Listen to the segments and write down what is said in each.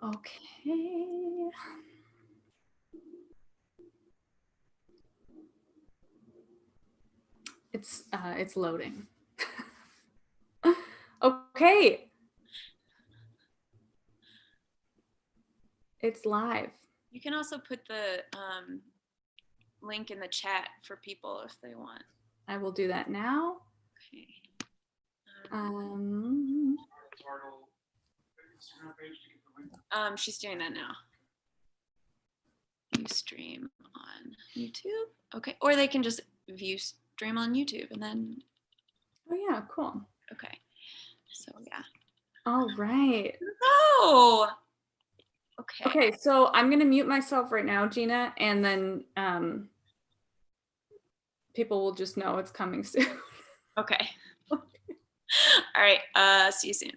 Okay. It's loading. Okay. It's live. You can also put the link in the chat for people if they want. I will do that now. Okay. She's doing that now. You stream on YouTube. Okay. Or they can just view stream on YouTube and then. Oh yeah, cool. Okay. So yeah. All right. Oh. Okay. Okay, so I'm gonna mute myself right now, Gina, and then people will just know it's coming soon. Okay. All right. See you soon.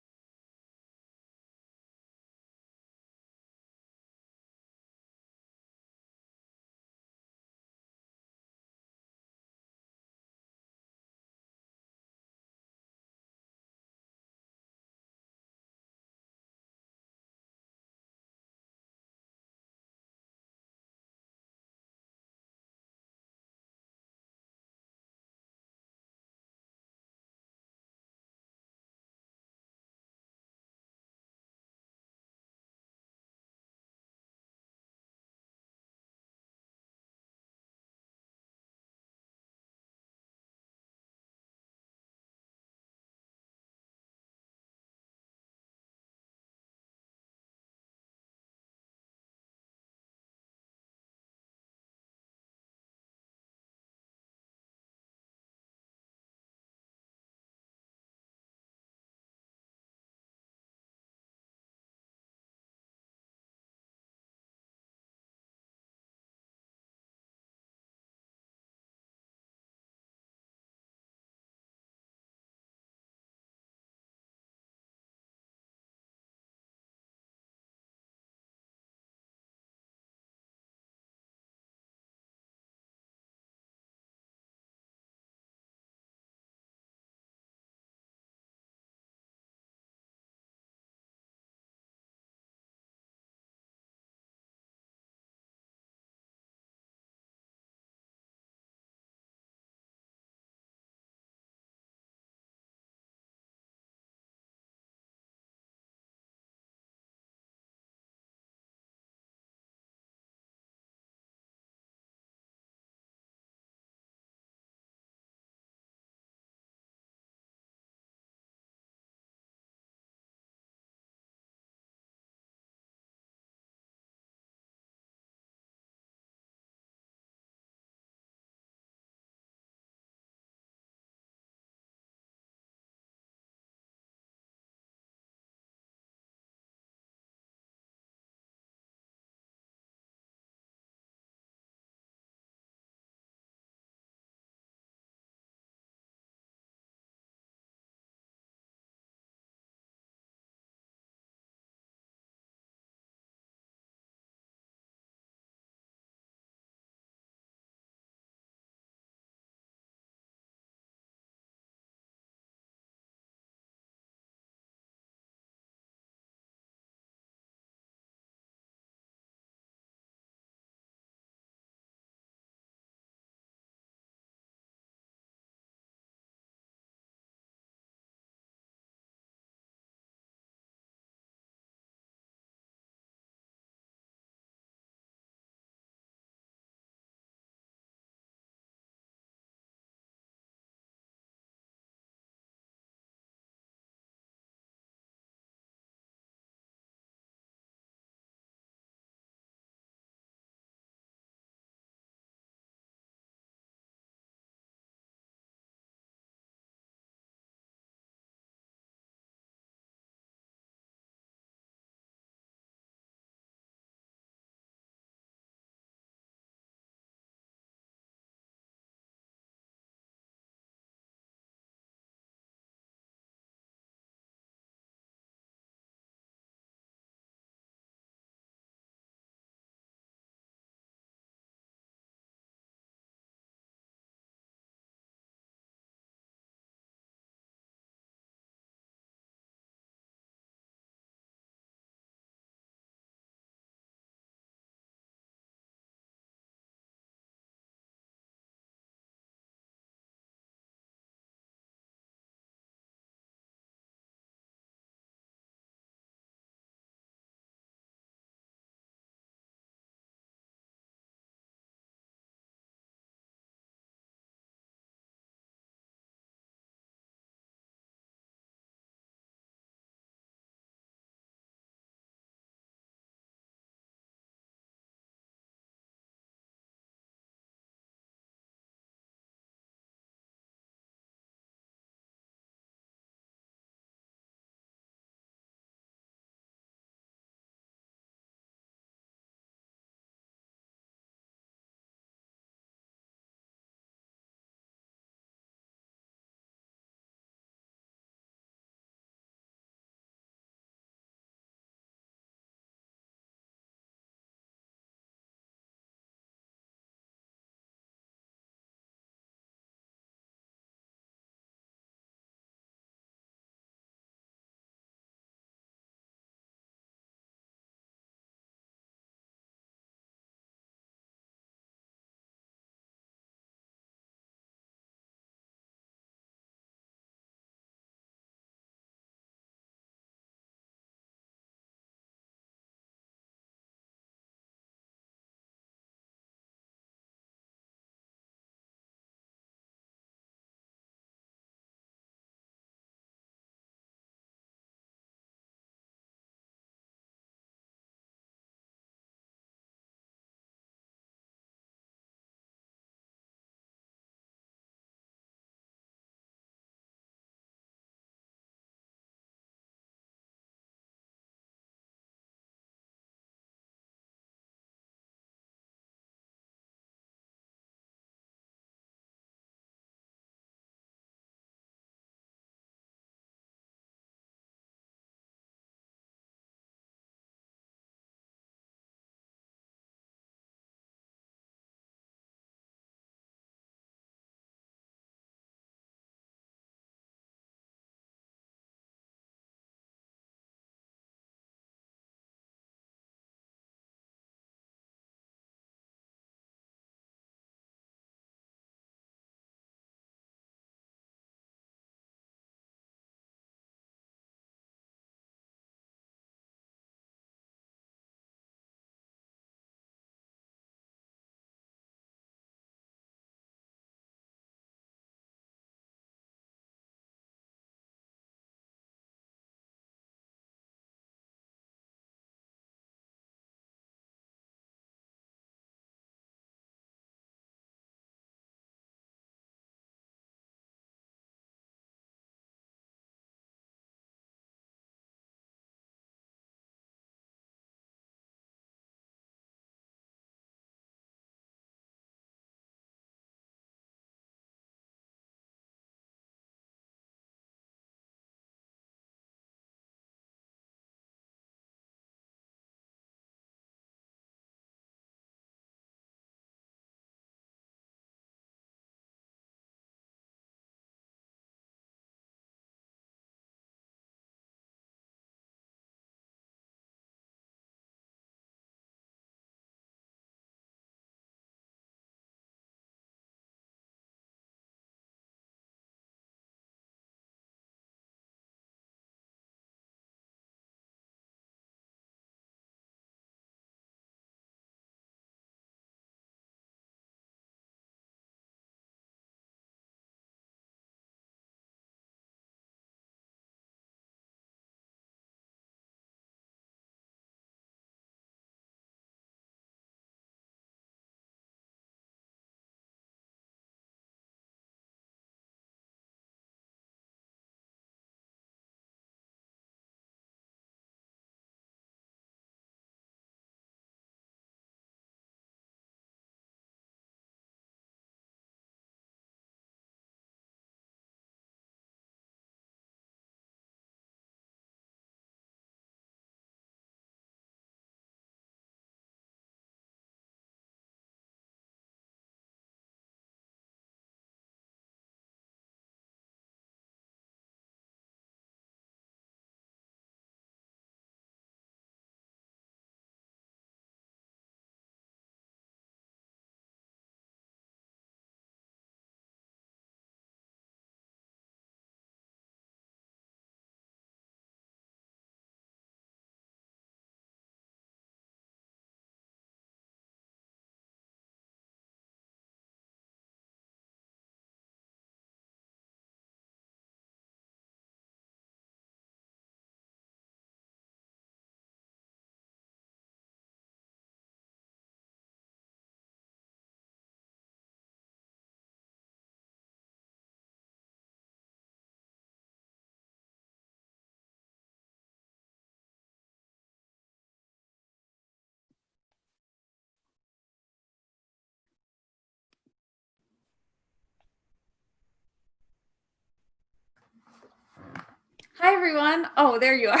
Hi, everyone. Oh, there you are.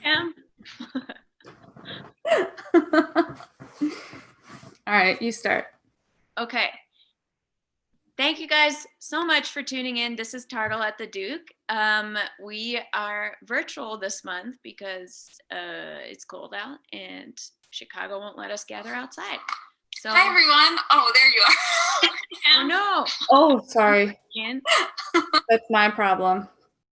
Pam. All right, you start. Okay. Thank you guys so much for tuning in. This is Tartle at the Duke. We are virtual this month because it's cold out and Chicago won't let us gather outside. So, Hi, everyone. Oh, there you are. oh no. Oh, sorry. Again. That's my problem.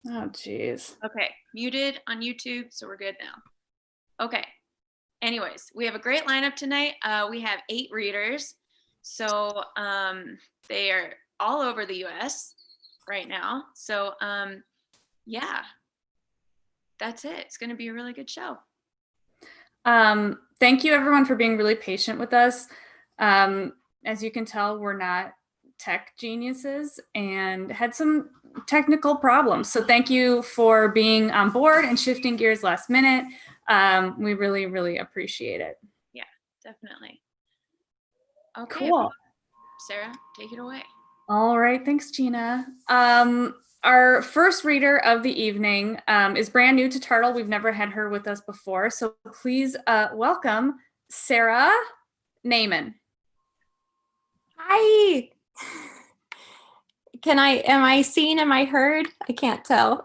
Oh, geez. Okay, muted on YouTube, so we're good now. Okay. Anyways, we have a great lineup tonight. We have 8 readers. So they are all over the US right now. So yeah, that's it. It's going to be a really good show. Thank you, everyone, for being really patient with us. As you can tell, we're not tech geniuses and had some technical problems. So thank you for being on board and shifting gears last minute. We really, really appreciate it. Yeah, definitely. Okay, Cool. Sarah, take it away. All right, thanks, Gina. Our first reader of the evening is brand new to Tartle. We've never had her with us before. So please welcome Sarah Naiman. Hi. Am I seen? Am I heard? I can't tell.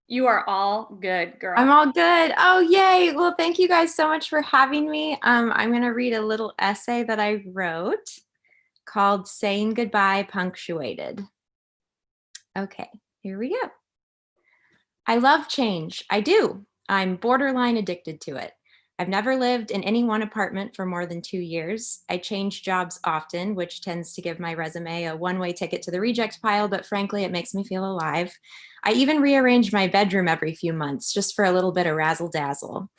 You are all good, girl. I'm all good. Oh, yay. Well, thank you guys so much for having me. I'm going to read a little essay that I wrote called Saying Goodbye Punctuated. Okay, here we go. I love change. I do. I'm borderline addicted to it. I've never lived in any one apartment for more than 2 years. I change jobs often, which tends to give my resume a one-way ticket to the reject pile, but frankly, it makes me feel alive. I even rearrange my bedroom every few months just for a little bit of razzle-dazzle.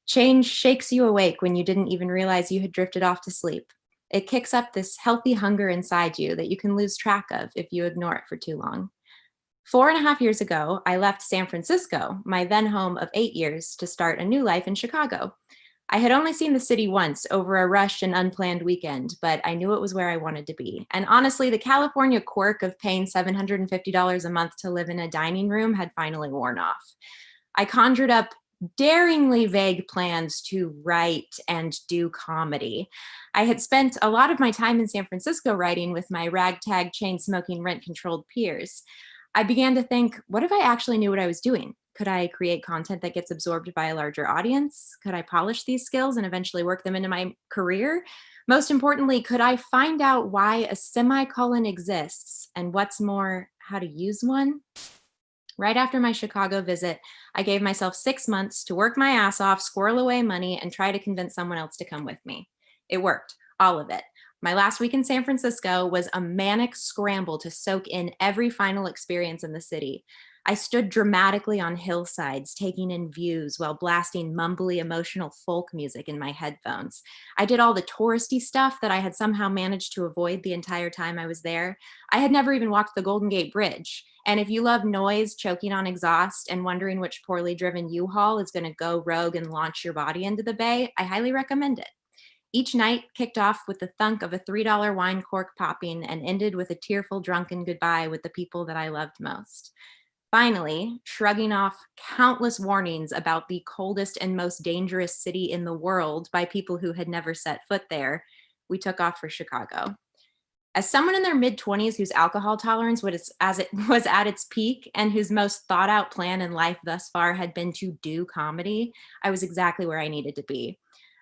Change shakes you awake when you didn't even realize you had drifted off to sleep. It kicks up this healthy hunger inside you that you can lose track of if you ignore it for too long. 4.5 years ago, I left San Francisco, my then home of 8 years, to start a new life in Chicago. I had only seen the city once over a rushed and unplanned weekend, but I knew it was where I wanted to be. And honestly, the California quirk of paying $750 a month to live in a dining room had finally worn off. I conjured up daringly vague plans to write and do comedy. I had spent a lot of my time in San Francisco writing with my ragtag, chain-smoking, rent-controlled peers. I began to think, what if I actually knew what I was doing? Could I create content that gets absorbed by a larger audience? Could I polish these skills and eventually work them into my career? Most importantly, could I find out why a semicolon exists and what's more, how to use one? Right after my Chicago visit, I gave myself 6 months to work my ass off, squirrel away money, and try to convince someone else to come with me. It worked, all of it. My last week in San Francisco was a manic scramble to soak in every final experience in the city. I stood dramatically on hillsides, taking in views while blasting mumbly, emotional folk music in my headphones. I did all the touristy stuff that I had somehow managed to avoid the entire time I was there. I had never even walked the Golden Gate Bridge. And if you love noise, choking on exhaust, and wondering which poorly driven U-Haul is going to go rogue and launch your body into the bay, I highly recommend it. Each night kicked off with the thunk of a $3 wine cork popping and ended with a tearful drunken goodbye with the people that I loved most. Finally, shrugging off countless warnings about the coldest and most dangerous city in the world by people who had never set foot there, we took off for Chicago. As someone in their mid-20s whose alcohol tolerance was at its peak and whose most thought-out plan in life thus far had been to do comedy, I was exactly where I needed to be.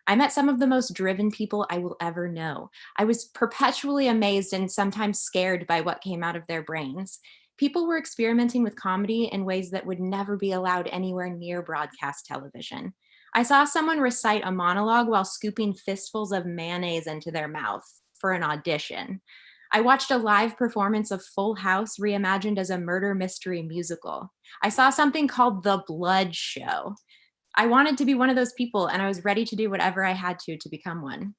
I met some of the most driven people I will ever know. I was perpetually amazed and sometimes scared by what came out of their brains. People were experimenting with comedy in ways that would never be allowed anywhere near broadcast television. I saw someone recite a monologue while scooping fistfuls of mayonnaise into their mouth for an audition. I watched a live performance of Full House reimagined as a murder mystery musical. I saw something called The Blood Show. I wanted to be one of those people, and I was ready to do whatever I had to become one.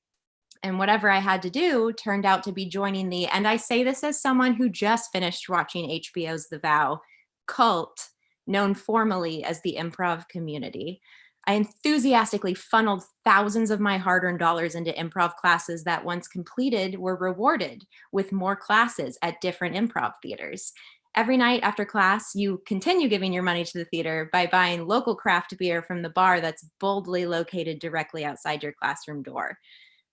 And whatever I had to do turned out to be joining the, and I say this as someone who just finished watching HBO's The Vow, cult, known formally as the improv community. I enthusiastically funneled thousands of my hard-earned dollars into improv classes that once completed were rewarded with more classes at different improv theaters. Every night after class, you continue giving your money to the theater by buying local craft beer from the bar that's boldly located directly outside your classroom door.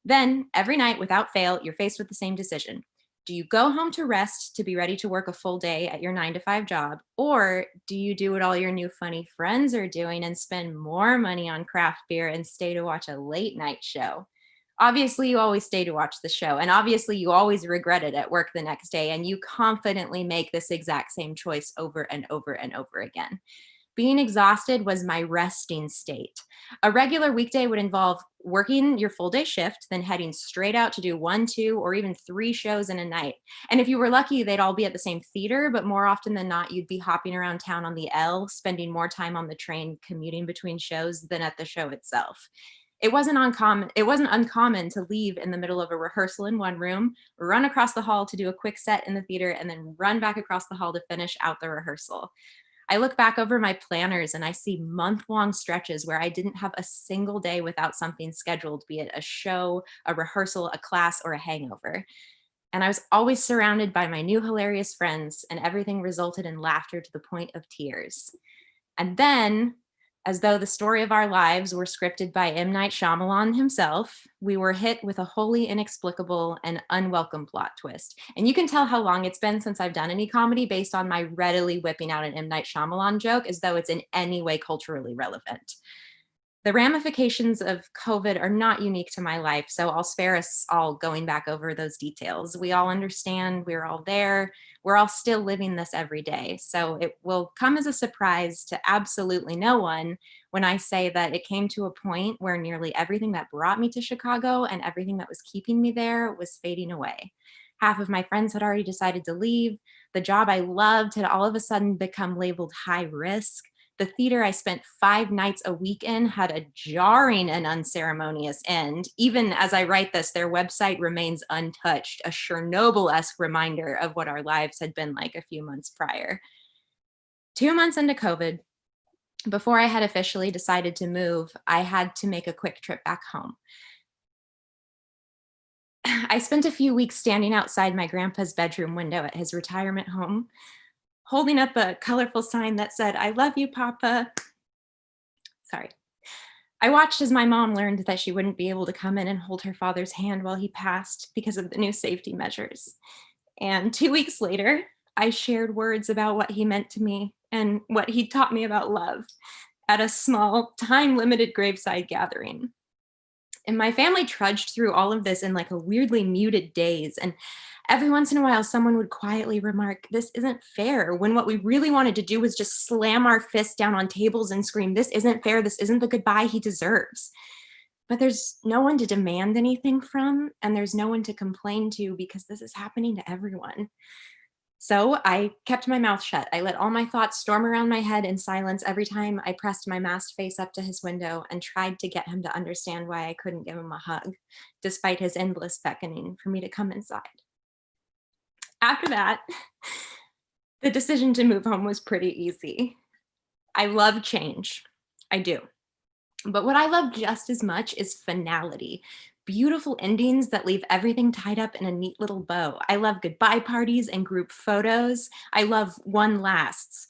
Then, every night without fail, you're faced with the same decision. Do you go home to rest to be ready to work a full day at your 9 to 5 job? Or do you do what all your new funny friends are doing and spend more money on craft beer and stay to watch a late night show? Obviously, you always stay to watch the show, and obviously, you always regret it at work the next day, and you confidently make this exact same choice over and over and over again. Being exhausted was my resting state. A regular weekday would involve working your full day shift, then heading straight out to do 1, 2, or even 3 shows in a night. And if you were lucky, they'd all be at the same theater, but more often than not, you'd be hopping around town on the L, spending more time on the train commuting between shows than at the show itself. It wasn't uncommon to leave in the middle of a rehearsal in one room, run across the hall to do a quick set in the theater, and then run back across the hall to finish out the rehearsal. I look back over my planners and I see month-long stretches where I didn't have a single day without something scheduled, be it a show, a rehearsal, a class, or a hangover. And I was always surrounded by my new hilarious friends, and everything resulted in laughter to the point of tears. And then, as though the story of our lives were scripted by M. Night Shyamalan himself, we were hit with a wholly inexplicable and unwelcome plot twist. And you can tell how long it's been since I've done any comedy based on my readily whipping out an M. Night Shyamalan joke as though it's in any way culturally relevant. The ramifications of COVID are not unique to my life, so I'll spare us all going back over those details. We all understand, we're all there, we're all still living this every day. So it will come as a surprise to absolutely no one when I say that it came to a point where nearly everything that brought me to Chicago and everything that was keeping me there was fading away. Half of my friends had already decided to leave. The job I loved had all of a sudden become labeled high risk. The theater I spent 5 nights a week in had a jarring and unceremonious end. Even as I write this, their website remains untouched, a Chernobyl-esque reminder of what our lives had been like a few months prior. 2 months into COVID, before I had officially decided to move, I had to make a quick trip back home. I spent a few weeks standing outside my grandpa's bedroom window at his retirement home, holding up a colorful sign that said, "I love you, Papa." Sorry. I watched as my mom learned that she wouldn't be able to come in and hold her father's hand while he passed because of the new safety measures. And 2 weeks later, I shared words about what he meant to me and what he taught me about love at a small, time-limited graveside gathering. And my family trudged through all of this in like a weirdly muted daze. And every once in a while, someone would quietly remark, "This isn't fair," when what we really wanted to do was just slam our fists down on tables and scream, "This isn't fair. This isn't the goodbye he deserves." But there's no one to demand anything from, and there's no one to complain to because this is happening to everyone. So I kept my mouth shut. I let all my thoughts storm around my head in silence every time I pressed my masked face up to his window and tried to get him to understand why I couldn't give him a hug, despite his endless beckoning for me to come inside. After that, the decision to move home was pretty easy. I love change. I do. But what I love just as much is finality. Beautiful endings that leave everything tied up in a neat little bow. I love goodbye parties and group photos. I love one last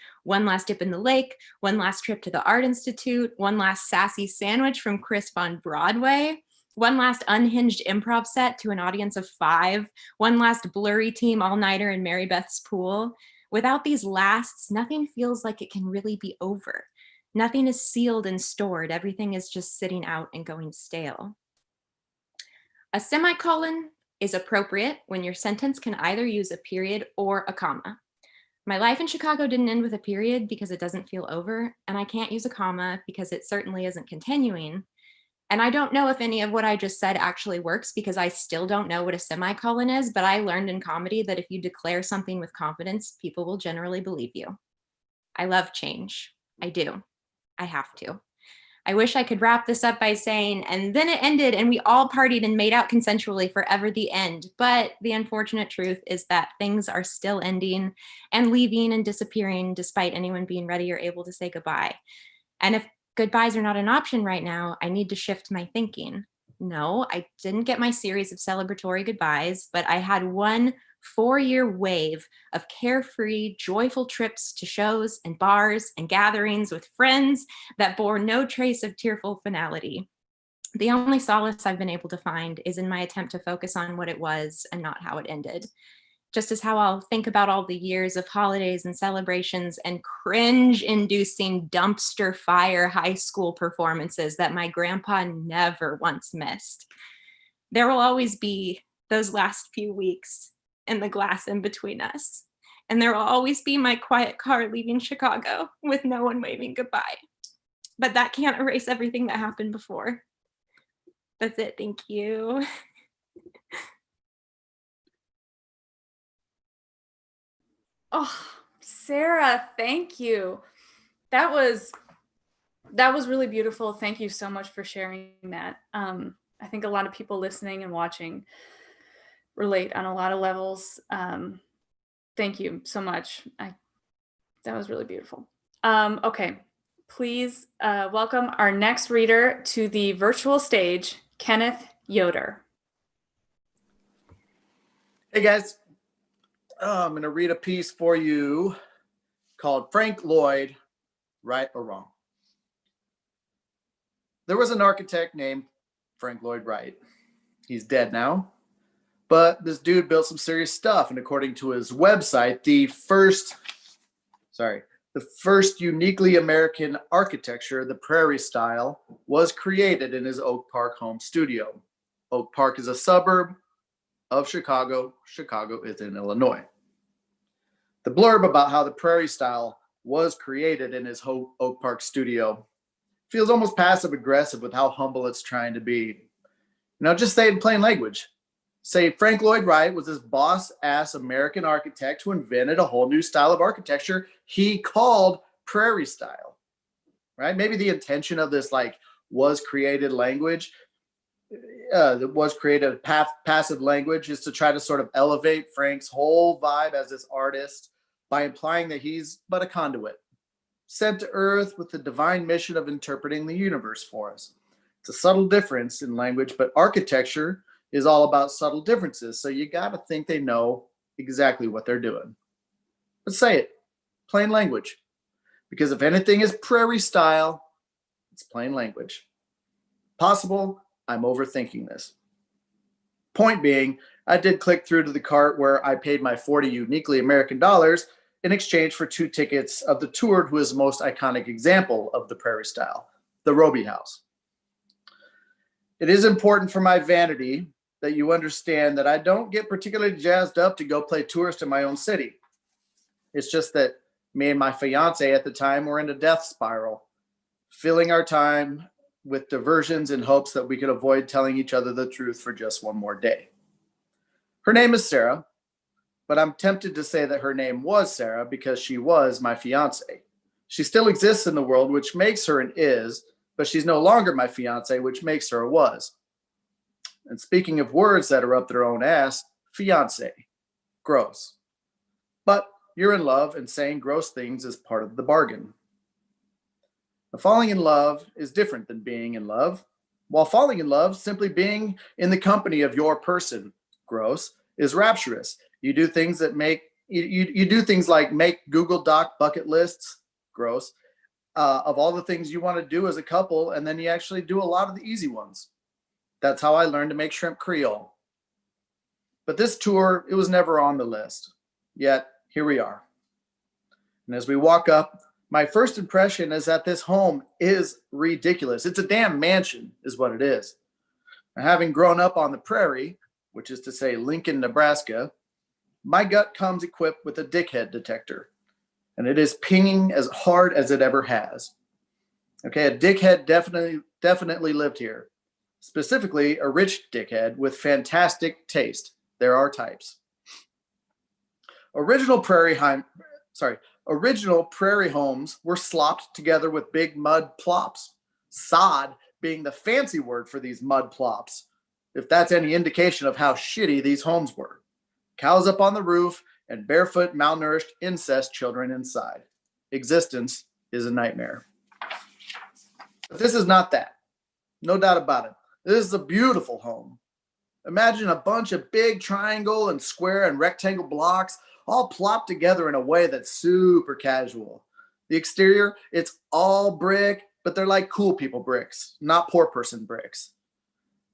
dip in the lake, one last trip to the Art Institute, one last sassy sandwich from Crisp on Broadway, one last unhinged improv set to an audience of 5, one last blurry team all-nighter in Mary Beth's pool. Without these lasts, nothing feels like it can really be over. Nothing is sealed and stored. Everything is just sitting out and going stale. A semicolon is appropriate when your sentence can either use a period or a comma. My life in Chicago didn't end with a period because it doesn't feel over, and I can't use a comma because it certainly isn't continuing. And I don't know if any of what I just said actually works because I still don't know what a semicolon is, but I learned in comedy that if you declare something with confidence, people will generally believe you. I love change. I do. I have to. I wish I could wrap this up by saying, and then it ended and we all partied and made out consensually forever the end. But the unfortunate truth is that things are still ending and leaving and disappearing despite anyone being ready or able to say goodbye. And if goodbyes are not an option right now, I need to shift my thinking. No, I didn't get my series of celebratory goodbyes, but I had one 4-year wave of carefree, joyful trips to shows and bars and gatherings with friends that bore no trace of tearful finality. The only solace I've been able to find is in my attempt to focus on what it was and not how it ended. Just as how I'll think about all the years of holidays and celebrations and cringe-inducing dumpster fire high school performances that my grandpa never once missed. There will always be those last few weeks and the glass in between us. And there will always be my quiet car leaving Chicago with no one waving goodbye. But that can't erase everything that happened before. That's it. Thank you. Oh, Sarah, thank you. That was really beautiful. Thank you so much for sharing that. I think a lot of people listening and watching relate on a lot of levels. Thank you so much. That was really beautiful. Okay, please welcome our next reader to the virtual stage, Kenneth Yoder. Hey guys, I'm going to read a piece for you called Frank Lloyd, Right or Wrong. There was an architect named Frank Lloyd Wright. He's dead now, but this dude built some serious stuff. And according to his website, the first uniquely American architecture, the prairie style, was created in his Oak Park home studio. Oak Park is a suburb of Chicago. Chicago is in Illinois. The blurb about how the prairie style was created in his Oak Park studio feels almost passive aggressive with how humble it's trying to be. Now just say it in plain language. Say Frank Lloyd Wright was this boss-ass American architect who invented a whole new style of architecture he called prairie style, right? Maybe the intention of this was created language, passive language is to try to sort of elevate Frank's whole vibe as this artist by implying that he's but a conduit, sent to Earth with the divine mission of interpreting the universe for us. It's a subtle difference in language, but architecture is all about subtle differences. So you got to think they know exactly what they're doing. But say it, plain language. Because if anything is prairie style, it's plain language. Possible, I'm overthinking this. Point being, I did click through to the cart where I paid my 40 uniquely American dollars in exchange for 2 tickets of the tour to his most iconic example of the prairie style, the Roby House. It is important for my vanity that you understand that I don't get particularly jazzed up to go play tourist in my own city. It's just that me and my fiance at the time were in a death spiral, filling our time with diversions in hopes that we could avoid telling each other the truth for just one more day. Her name is Sarah, but I'm tempted to say that her name was Sarah because she was my fiance. She still exists in the world, which makes her an is, but she's no longer my fiance, which makes her a was. And speaking of words that are up their own ass, fiance, gross. But you're in love, and saying gross things is part of the bargain. Now, falling in love is different than being in love. While falling in love, simply being in the company of your person, gross, is rapturous. You do things that you do things like make Google Doc bucket lists, gross, of all the things you want to do as a couple, and then you actually do a lot of the easy ones. That's how I learned to make shrimp Creole. But this tour, it was never on the list. Yet, here we are. And as we walk up, my first impression is that this home is ridiculous. It's a damn mansion, is what it is. And having grown up on the prairie, which is to say Lincoln, Nebraska, my gut comes equipped with a dickhead detector. And it is pinging as hard as it ever has. Okay, a dickhead definitely lived here. Specifically, a rich dickhead with fantastic taste. There are types. Original prairie homes were slopped together with big mud plops. Sod being the fancy word for these mud plops, if that's any indication of how shitty these homes were. Cows up on the roof and barefoot, malnourished incest children inside. Existence is a nightmare. But this is not that. No doubt about it. This is a beautiful home. Imagine a bunch of big triangle and square and rectangle blocks all plopped together in a way that's super casual. The exterior, it's all brick, but they're like cool people bricks, not poor person bricks.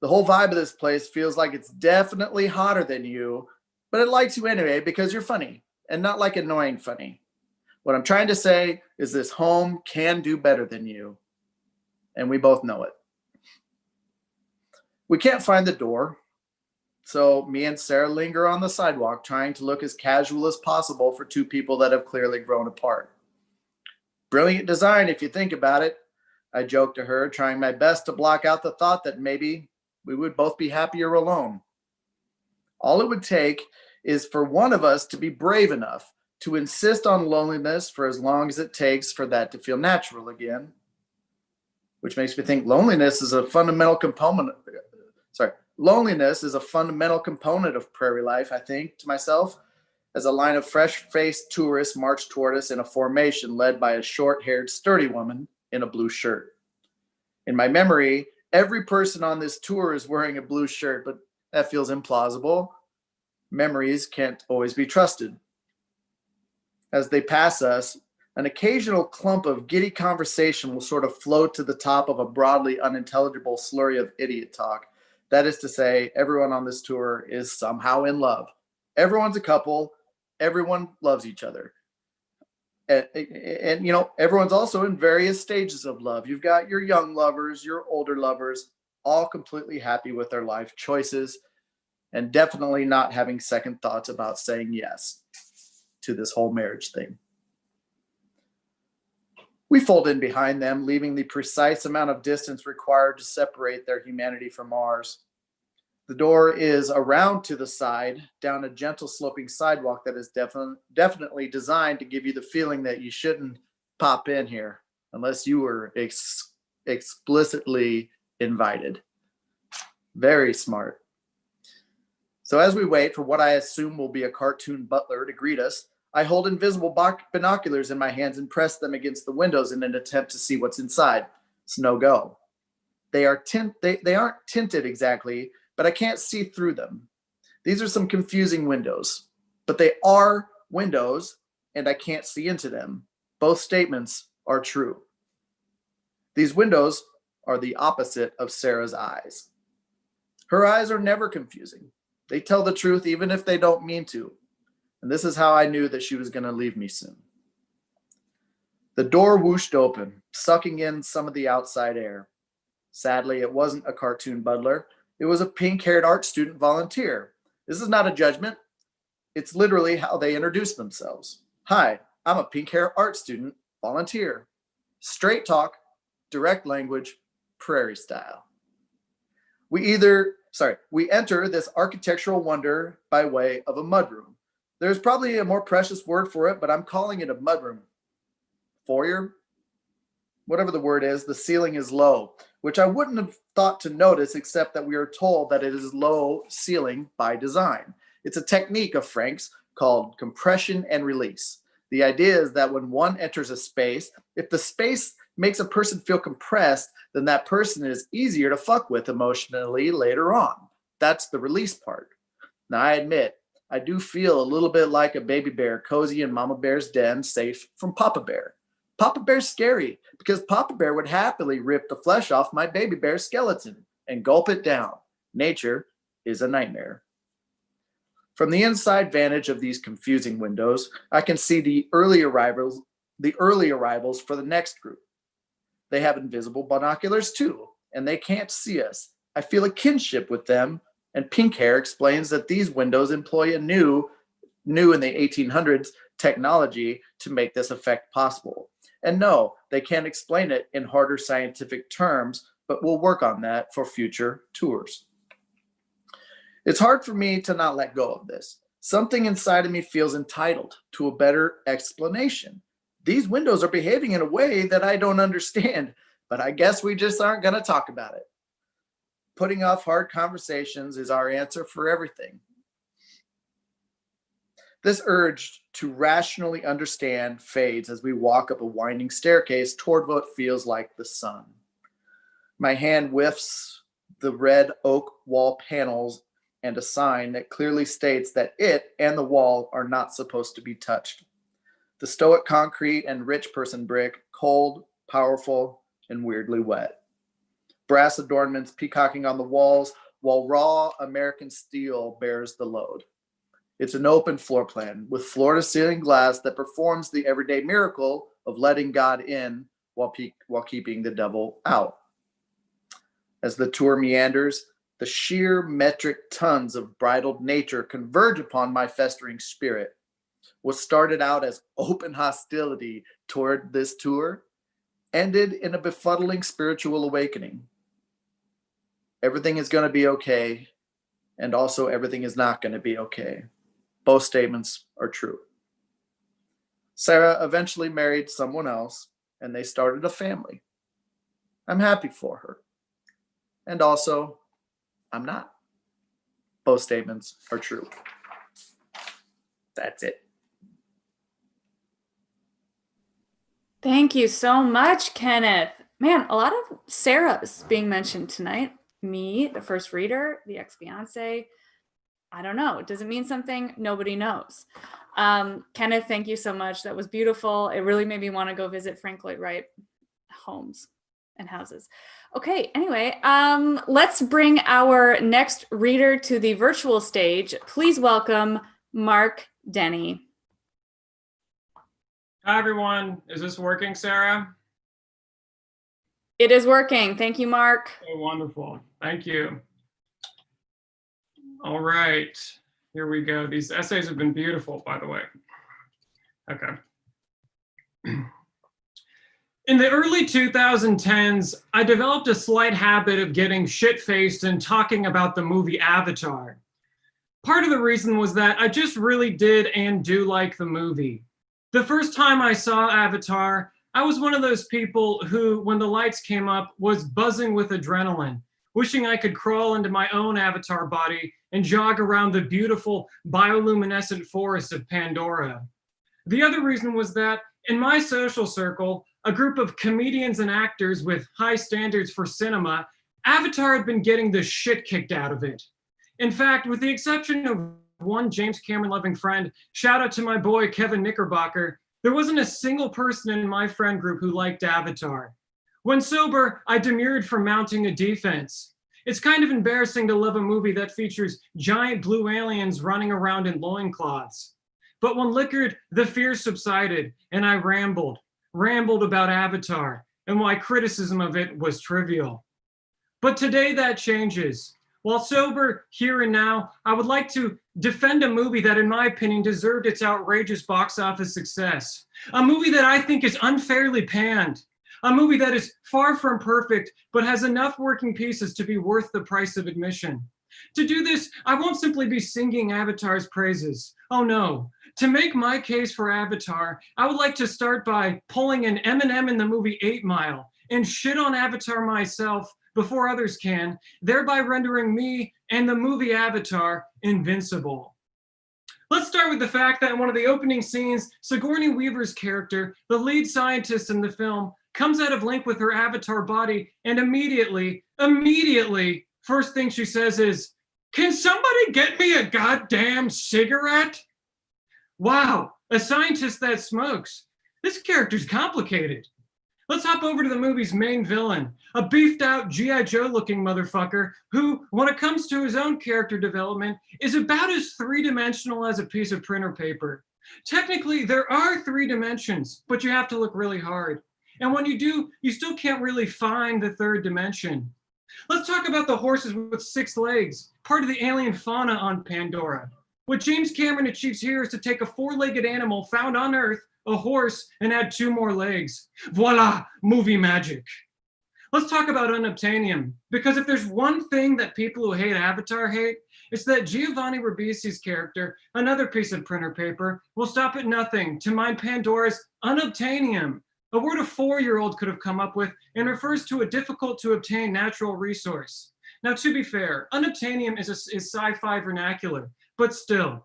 The whole vibe of this place feels like it's definitely hotter than you, but it likes you anyway because you're funny and not like annoying funny. What I'm trying to say is this home can do better than you, and we both know it. We can't find the door, so me and Sarah linger on the sidewalk trying to look as casual as possible for two people that have clearly grown apart. Brilliant design if you think about it, I joke to her, trying my best to block out the thought that maybe we would both be happier alone. All it would take is for one of us to be brave enough to insist on loneliness for as long as it takes for that to feel natural again. Which makes me think loneliness is a fundamental component. Loneliness is a fundamental component of prairie life, I think, to myself, as a line of fresh-faced tourists march toward us in a formation led by a short-haired, sturdy woman in a blue shirt. In my memory, every person on this tour is wearing a blue shirt, but that feels implausible. Memories can't always be trusted. As they pass us, an occasional clump of giddy conversation will sort of float to the top of a broadly unintelligible slurry of idiot talk. That is to say, everyone on this tour is somehow in love. Everyone's a couple. Everyone loves each other. And you know, everyone's also in various stages of love. You've got your young lovers, your older lovers, all completely happy with their life choices and definitely not having second thoughts about saying yes to this whole marriage thing. We fold in behind them, leaving the precise amount of distance required to separate their humanity from ours. The door is around to the side, down a gentle sloping sidewalk that is definitely designed to give you the feeling that you shouldn't pop in here unless you were explicitly invited. Very smart. So as we wait for what I assume will be a cartoon butler to greet us, I hold invisible binoculars in my hands and press them against the windows in an attempt to see what's inside. It's no go. They aren't tinted exactly, but I can't see through them. These are some confusing windows, but they are windows and I can't see into them. Both statements are true. These windows are the opposite of Sarah's eyes. Her eyes are never confusing. They tell the truth even if they don't mean to. And this is how I knew that she was going to leave me soon. The door whooshed open, sucking in some of the outside air. Sadly, it wasn't a cartoon butler. It was a pink-haired art student volunteer. This is not a judgment. It's literally how they introduce themselves. Hi, I'm a pink-haired art student volunteer. Straight talk, direct language, prairie style. We enter this architectural wonder by way of a mudroom. There's probably a more precious word for it, but I'm calling it a mudroom. Foyer? Whatever the word is, the ceiling is low, which I wouldn't have thought to notice except that we are told that it is low ceiling by design. It's a technique of Frank's called compression and release. The idea is that when one enters a space, if the space makes a person feel compressed, then that person is easier to fuck with emotionally later on. That's the release part. Now, I admit, I do feel a little bit like a baby bear cozy in Mama Bear's den, safe from Papa Bear. Papa Bear's scary because Papa Bear would happily rip the flesh off my baby bear's skeleton and gulp it down. Nature is a nightmare. From the inside vantage of these confusing windows, I can see the early arrivals for the next group. They have invisible binoculars too, and they can't see us. I feel a kinship with them, and Pink Hair explains that these windows employ a new in the 1800s technology to make this effect possible. And no, they can't explain it in harder scientific terms, but we'll work on that for future tours. It's hard for me to not let go of this. Something inside of me feels entitled to a better explanation. These windows are behaving in a way that I don't understand, but I guess we just aren't going to talk about it. Putting off hard conversations is our answer for everything. This urge to rationally understand fades as we walk up a winding staircase toward what feels like the sun. My hand whiffs the red oak wall panels and a sign that clearly states that it and the wall are not supposed to be touched. The stoic concrete and rich person brick, cold, powerful, and weirdly wet. Brass adornments peacocking on the walls, while raw American steel bears the load. It's an open floor plan with floor-to-ceiling glass that performs the everyday miracle of letting God in while keeping the devil out. As the tour meanders, the sheer metric tons of bridled nature converge upon my festering spirit. What started out as open hostility toward this tour ended in a befuddling spiritual awakening. Everything is going to be okay, and also everything is not going to be okay. Both statements are true. Sarah eventually married someone else, and they started a family. I'm happy for her. And also, I'm not. Both statements are true. That's it. Thank you so much, Kenneth. Man, a lot of Sarahs being mentioned tonight. Me, the first reader, the ex-fiance. I don't know. Does it mean something? Nobody knows. Kenneth, thank you so much. That was beautiful. It really made me want to go visit Frank Lloyd Wright homes and houses. Okay, anyway, let's bring our next reader to the virtual stage. Please welcome Mark Denny. Hi, everyone. Is this working, Sarah? It is working. Thank you, Mark. Oh, wonderful. Thank you. All right. Here we go. These essays have been beautiful, by the way. Okay. In the early 2010s, I developed a slight habit of getting shit-faced and talking about the movie Avatar. Part of the reason was that I just really did and do like the movie. The first time I saw Avatar, I was one of those people who, when the lights came up, was buzzing with adrenaline, wishing I could crawl into my own avatar body and jog around the beautiful bioluminescent forest of Pandora. The other reason was that in my social circle, a group of comedians and actors with high standards for cinema, Avatar had been getting the shit kicked out of it. In fact, with the exception of one James Cameron loving friend, shout out to my boy Kevin Knickerbocker, there wasn't a single person in my friend group who liked Avatar. When sober, I demurred from mounting a defense. It's kind of embarrassing to love a movie that features giant blue aliens running around in loincloths. But when liquored, the fear subsided, and I rambled about Avatar and why criticism of it was trivial. But today that changes. While sober here and now, I would like to defend a movie that, in my opinion, deserved its outrageous box office success. A movie that I think is unfairly panned. A movie that is far from perfect, but has enough working pieces to be worth the price of admission. To do this, I won't simply be singing Avatar's praises. Oh no. To make my case for Avatar, I would like to start by pulling an Eminem in the movie 8 Mile and shit on Avatar myself before others can, thereby rendering me and the movie Avatar invincible. Let's start with the fact that in one of the opening scenes, Sigourney Weaver's character, the lead scientist in the film, comes out of link with her avatar body, and immediately, first thing she says is, "Can somebody get me a goddamn cigarette?" Wow, a scientist that smokes. This character's complicated. Let's hop over to the movie's main villain, a beefed out G.I. Joe looking motherfucker who, when it comes to his own character development, is about as three-dimensional as a piece of printer paper. Technically, there are 3 dimensions, but you have to look really hard. And when you do, you still can't really find the 3rd dimension. Let's talk about the horses with 6 legs, part of the alien fauna on Pandora. What James Cameron achieves here is to take a 4-legged animal found on Earth, a horse, and add 2 more legs. Voila, movie magic. Let's talk about unobtainium, because if there's one thing that people who hate Avatar hate, it's that Giovanni Ribisi's character, another piece of printer paper, will stop at nothing to mine Pandora's unobtainium, a word a 4-year-old could have come up with and refers to a difficult to obtain natural resource. Now, to be fair, unobtainium is sci-fi vernacular, but still,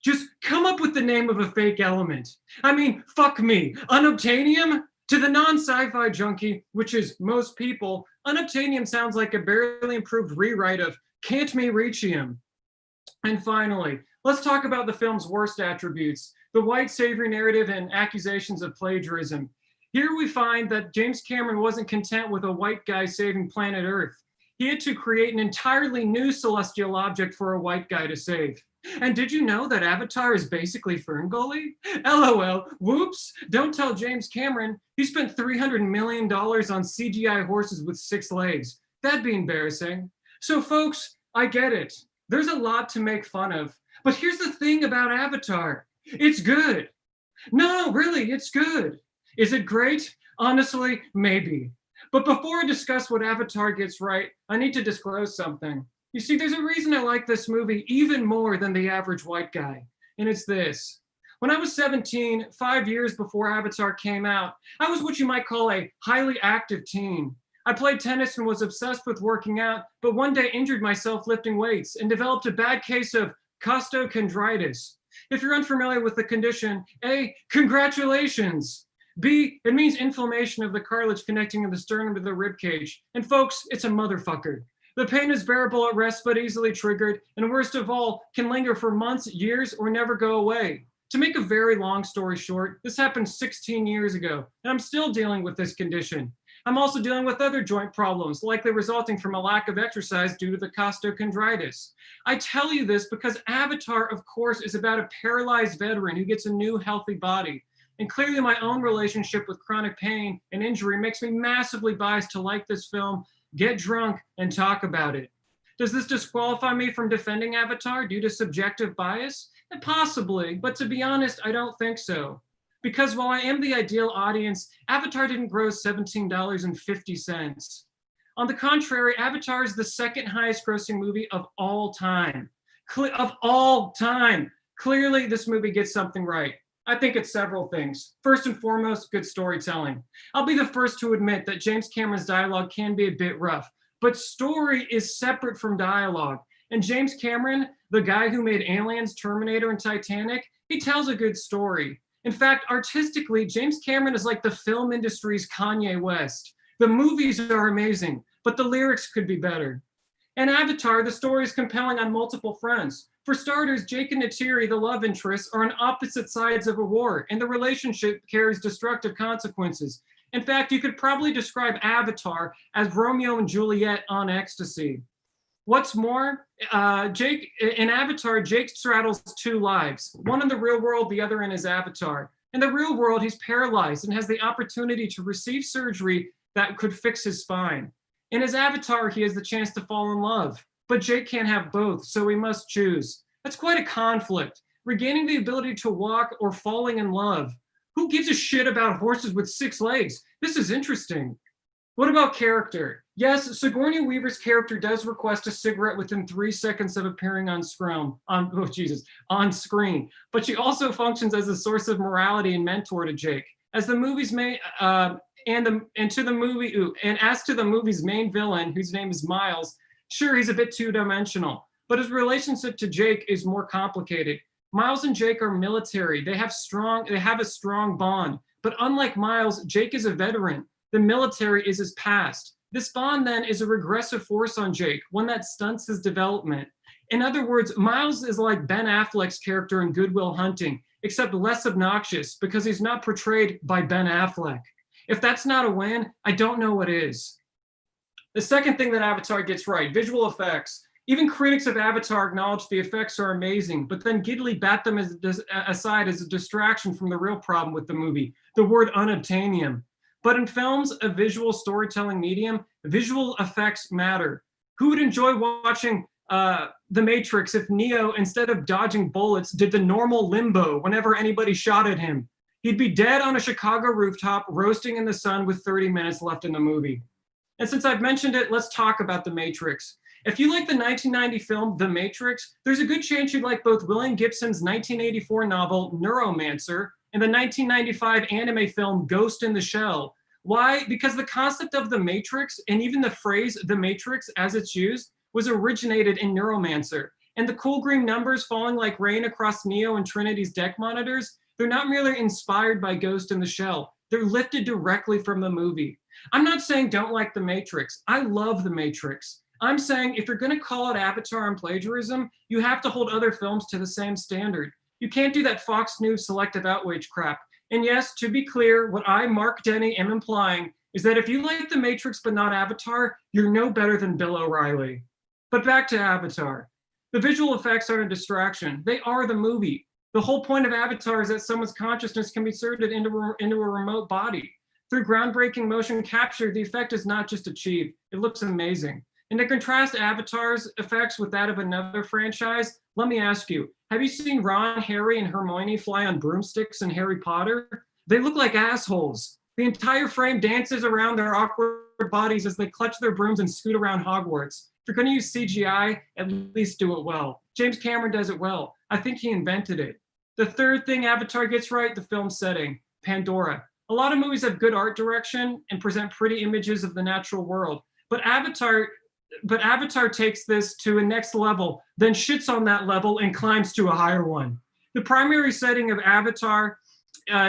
just come up with the name of a fake element. I mean, fuck me, unobtainium? To the non-sci-fi junkie, which is most people, unobtainium sounds like a barely improved rewrite of Can't Me Reachium. And finally, let's talk about the film's worst attributes, the white savior narrative and accusations of plagiarism. Here we find that James Cameron wasn't content with a white guy saving planet Earth. He had to create an entirely new celestial object for a white guy to save. And did you know that Avatar is basically Ferngully? LOL, whoops, don't tell James Cameron. He spent $300 million on CGI horses with 6 legs. That'd be embarrassing. So folks, I get it. There's a lot to make fun of. But here's the thing about Avatar. It's good. No, really, it's good. Is it great? Honestly, maybe. But before I discuss what Avatar gets right, I need to disclose something. You see, there's a reason I like this movie even more than the average white guy, and it's this. When I was 17, 5 years before Avatar came out, I was what you might call a highly active teen. I played tennis and was obsessed with working out, but one day injured myself lifting weights and developed a bad case of costochondritis. If you're unfamiliar with the condition, A, congratulations. B, it means inflammation of the cartilage connecting the sternum to the rib cage. And folks, it's a motherfucker. The pain is bearable at rest, but easily triggered, and worst of all, can linger for months, years, or never go away. To make a very long story short, this happened 16 years ago, and I'm still dealing with this condition. I'm also dealing with other joint problems, likely resulting from a lack of exercise due to the costochondritis. I tell you this because Avatar, of course, is about a paralyzed veteran who gets a new healthy body. And clearly my own relationship with chronic pain and injury makes me massively biased to like this film, get drunk, and talk about it. Does this disqualify me from defending Avatar due to subjective bias? Possibly, but to be honest, I don't think so. Because while I am the ideal audience, Avatar didn't gross $17.50. On the contrary, Avatar is the second highest grossing movie of all time. Of all time. Clearly, this movie gets something right. I think it's several things. First and foremost, good storytelling. I'll be the first to admit that James Cameron's dialogue can be a bit rough, but story is separate from dialogue. And James Cameron, the guy who made Aliens, Terminator, and Titanic, he tells a good story. In fact, artistically, James Cameron is like the film industry's Kanye West. The movies are amazing, but the lyrics could be better. In Avatar, the story is compelling on multiple fronts. For starters, Jake and Neytiri, the love interests, are on opposite sides of a war, and the relationship carries destructive consequences. In fact, you could probably describe Avatar as Romeo and Juliet on ecstasy. What's more, in Avatar, Jake straddles 2 lives, one in the real world, the other in his avatar. In the real world, he's paralyzed and has the opportunity to receive surgery that could fix his spine. In his avatar, he has the chance to fall in love, but Jake can't have both, so he must choose. That's quite a conflict, regaining the ability to walk or falling in love. Who gives a shit about horses with 6 legs? This is interesting. What about character? Yes, Sigourney Weaver's character does request a cigarette within 3 seconds of appearing on screen, but she also functions as a source of morality and mentor to Jake. As the movie's as to the movie's main villain, whose name is Miles, sure, he's a bit two-dimensional, but his relationship to Jake is more complicated. Miles and Jake are military. They have a strong bond, but unlike Miles, Jake is a veteran. The military is his past. This bond then is a regressive force on Jake, one that stunts his development. In other words, Miles is like Ben Affleck's character in Good Will Hunting, except less obnoxious because he's not portrayed by Ben Affleck. If that's not a win, I don't know what is. The second thing that Avatar gets right, visual effects. Even critics of Avatar acknowledge the effects are amazing, but then giddily bat them aside as a distraction from the real problem with the movie, the word unobtainium. But in films, a visual storytelling medium, visual effects matter. Who would enjoy watching The Matrix if Neo, instead of dodging bullets, did the normal limbo whenever anybody shot at him? He'd be dead on a Chicago rooftop, roasting in the sun with 30 minutes left in the movie. And since I've mentioned it, let's talk about The Matrix. If you like the 1990 film The Matrix, there's a good chance you'd like both William Gibson's 1984 novel Neuromancer and the 1995 anime film Ghost in the Shell. Why? Because the concept of the Matrix and even the phrase the Matrix as it's used was originated in Neuromancer. And the cool green numbers falling like rain across Neo and Trinity's deck monitors, they're not merely inspired by Ghost in the Shell. They're lifted directly from the movie. I'm not saying don't like The Matrix. I love The Matrix. I'm saying if you're going to call it Avatar and plagiarism, you have to hold other films to the same standard. You can't do that Fox News selective outrage crap. And yes, to be clear, what I, Mark Denny, am implying is that if you like The Matrix but not Avatar, you're no better than Bill O'Reilly. But back to Avatar. The visual effects aren't a distraction. They are the movie. The whole point of Avatar is that someone's consciousness can be inserted into a remote body. Through groundbreaking motion capture, the effect is not just achieved, it looks amazing. And to contrast Avatar's effects with that of another franchise, let me ask you, have you seen Ron, Harry, and Hermione fly on broomsticks in Harry Potter? They look like assholes. The entire frame dances around their awkward bodies as they clutch their brooms and scoot around Hogwarts. If you're going to use CGI, at least do it well. James Cameron does it well. I think he invented it. The third thing Avatar gets right, the film setting, Pandora. A lot of movies have good art direction and present pretty images of the natural world, but Avatar takes this to a next level, then shits on that level and climbs to a higher one. The primary setting of Avatar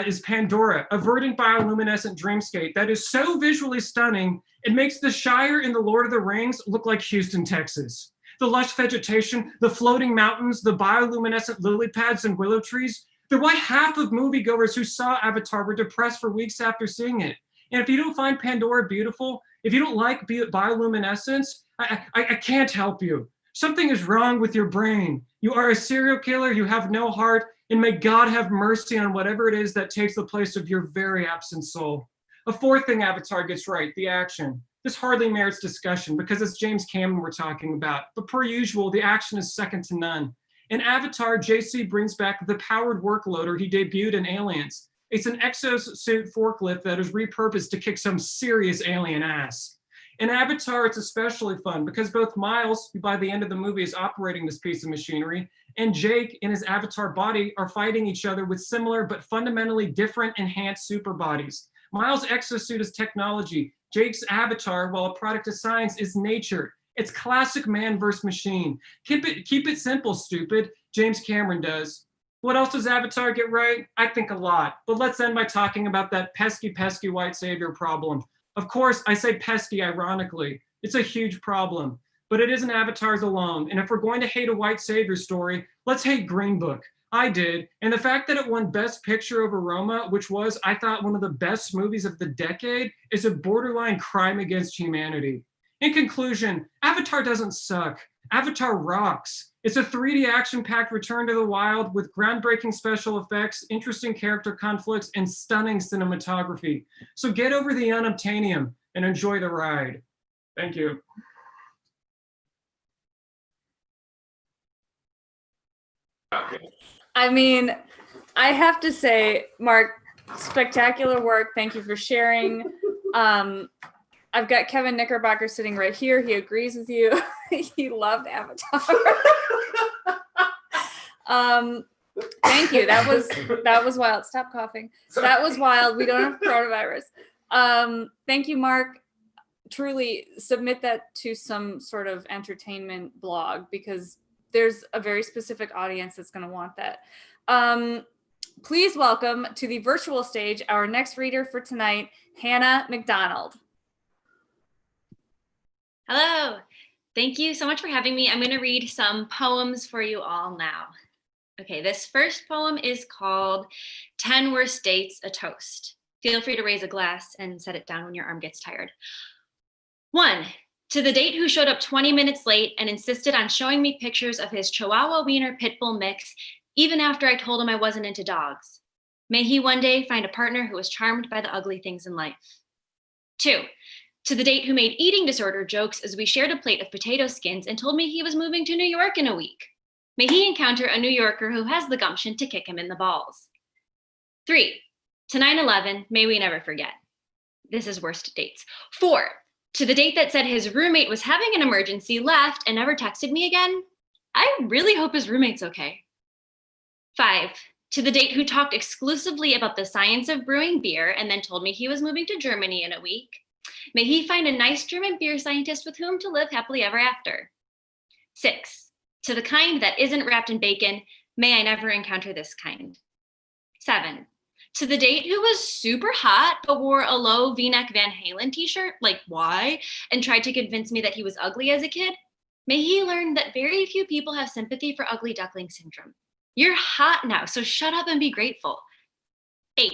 is Pandora, a verdant bioluminescent dreamscape that is so visually stunning, it makes the Shire in The Lord of the Rings look like Houston, Texas. The lush vegetation, the floating mountains, the bioluminescent lily pads and willow trees, they're why half of moviegoers who saw Avatar were depressed for weeks after seeing it. And if you don't find Pandora beautiful, if you don't like bioluminescence, I can't help you. Something is wrong with your brain. You are a serial killer, you have no heart, and may God have mercy on whatever it is that takes the place of your very absent soul. A fourth thing Avatar gets right, the action. This hardly merits discussion because it's James Cameron we're talking about, but per usual, the action is second to none. In Avatar, JC brings back the powered workloader he debuted in Aliens. It's an exosuit forklift that is repurposed to kick some serious alien ass. In Avatar, it's especially fun because both Miles, who by the end of the movie is operating this piece of machinery, and Jake in his Avatar body are fighting each other with similar but fundamentally different enhanced super bodies. Miles' exosuit is technology. Jake's Avatar, while a product of science, is nature. It's classic man versus machine. Keep it simple, stupid. James Cameron does. What else does Avatar get right? I think a lot. But let's end by talking about that pesky white savior problem. Of course, I say pesky ironically. It's a huge problem. But it isn't Avatar's alone. And if we're going to hate a white savior story, let's hate Green Book. I did. And the fact that it won Best Picture over Roma, which was, I thought, one of the best movies of the decade, is a borderline crime against humanity. In conclusion, Avatar doesn't suck. Avatar rocks. It's a 3D action-packed return to the wild with groundbreaking special effects, interesting character conflicts, and stunning cinematography. So get over the unobtainium and enjoy the ride. Thank you. I mean, I have to say, Mark, spectacular work. Thank you for sharing. I've got Kevin Knickerbocker sitting right here. He agrees with you. He loved Avatar. Thank you. That was wild. Stop coughing. That was wild. We don't have coronavirus. Thank you, Mark. Truly submit that to some sort of entertainment blog because there's a very specific audience that's going to want that. Please welcome to the virtual stage our next reader for tonight, Hannah McDonald. Hello. Thank you so much for having me. I'm going to read some poems for you all now. Okay, this first poem is called 10 Worst Dates, a Toast. Feel free to raise a glass and set it down when your arm gets tired. 1. To the date who showed up 20 minutes late and insisted on showing me pictures of his Chihuahua Wiener Pitbull mix, even after I told him I wasn't into dogs. May he one day find a partner who is charmed by the ugly things in life. 2. To the date who made eating disorder jokes as we shared a plate of potato skins and told me he was moving to New York in a week. May he encounter a New Yorker who has the gumption to kick him in the balls. 3. To 9/11, may we never forget. This is worst dates. 4. To the date that said his roommate was having an emergency, left, and never texted me again. I really hope his roommate's okay. 5. To the date who talked exclusively about the science of brewing beer and then told me he was moving to Germany in a week. May he find a nice German beer scientist with whom to live happily ever after. 6. To the kind that isn't wrapped in bacon, may I never encounter this kind. 7. To the date who was super hot but wore a low V-neck Van Halen t-shirt, like why, and tried to convince me that he was ugly as a kid, may he learn that very few people have sympathy for ugly duckling syndrome. You're hot now, so shut up and be grateful. 8.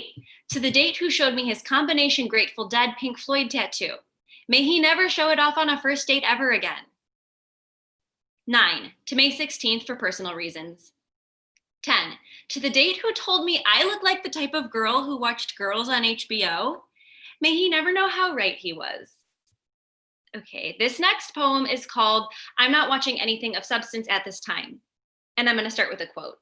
To the date who showed me his combination Grateful Dead Pink Floyd tattoo, may he never show it off on a first date ever again. 9. To May 16th for personal reasons. 10. To the date who told me I look like the type of girl who watched Girls on HBO, may he never know how right he was. Okay, this next poem is called I'm Not Watching Anything of Substance at This Time. And I'm going to start with a quote.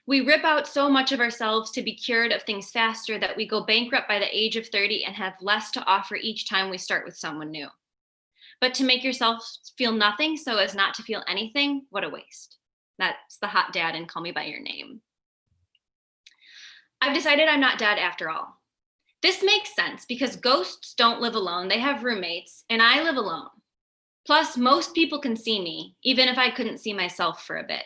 We rip out so much of ourselves to be cured of things faster that we go bankrupt by the age of 30 and have less to offer each time we start with someone new. But to make yourself feel nothing so as not to feel anything, what a waste. That's the hot dad in Call Me By Your Name. I've decided I'm not dead after all. This makes sense because ghosts don't live alone. They have roommates, and I live alone. Plus, most people can see me, even if I couldn't see myself for a bit.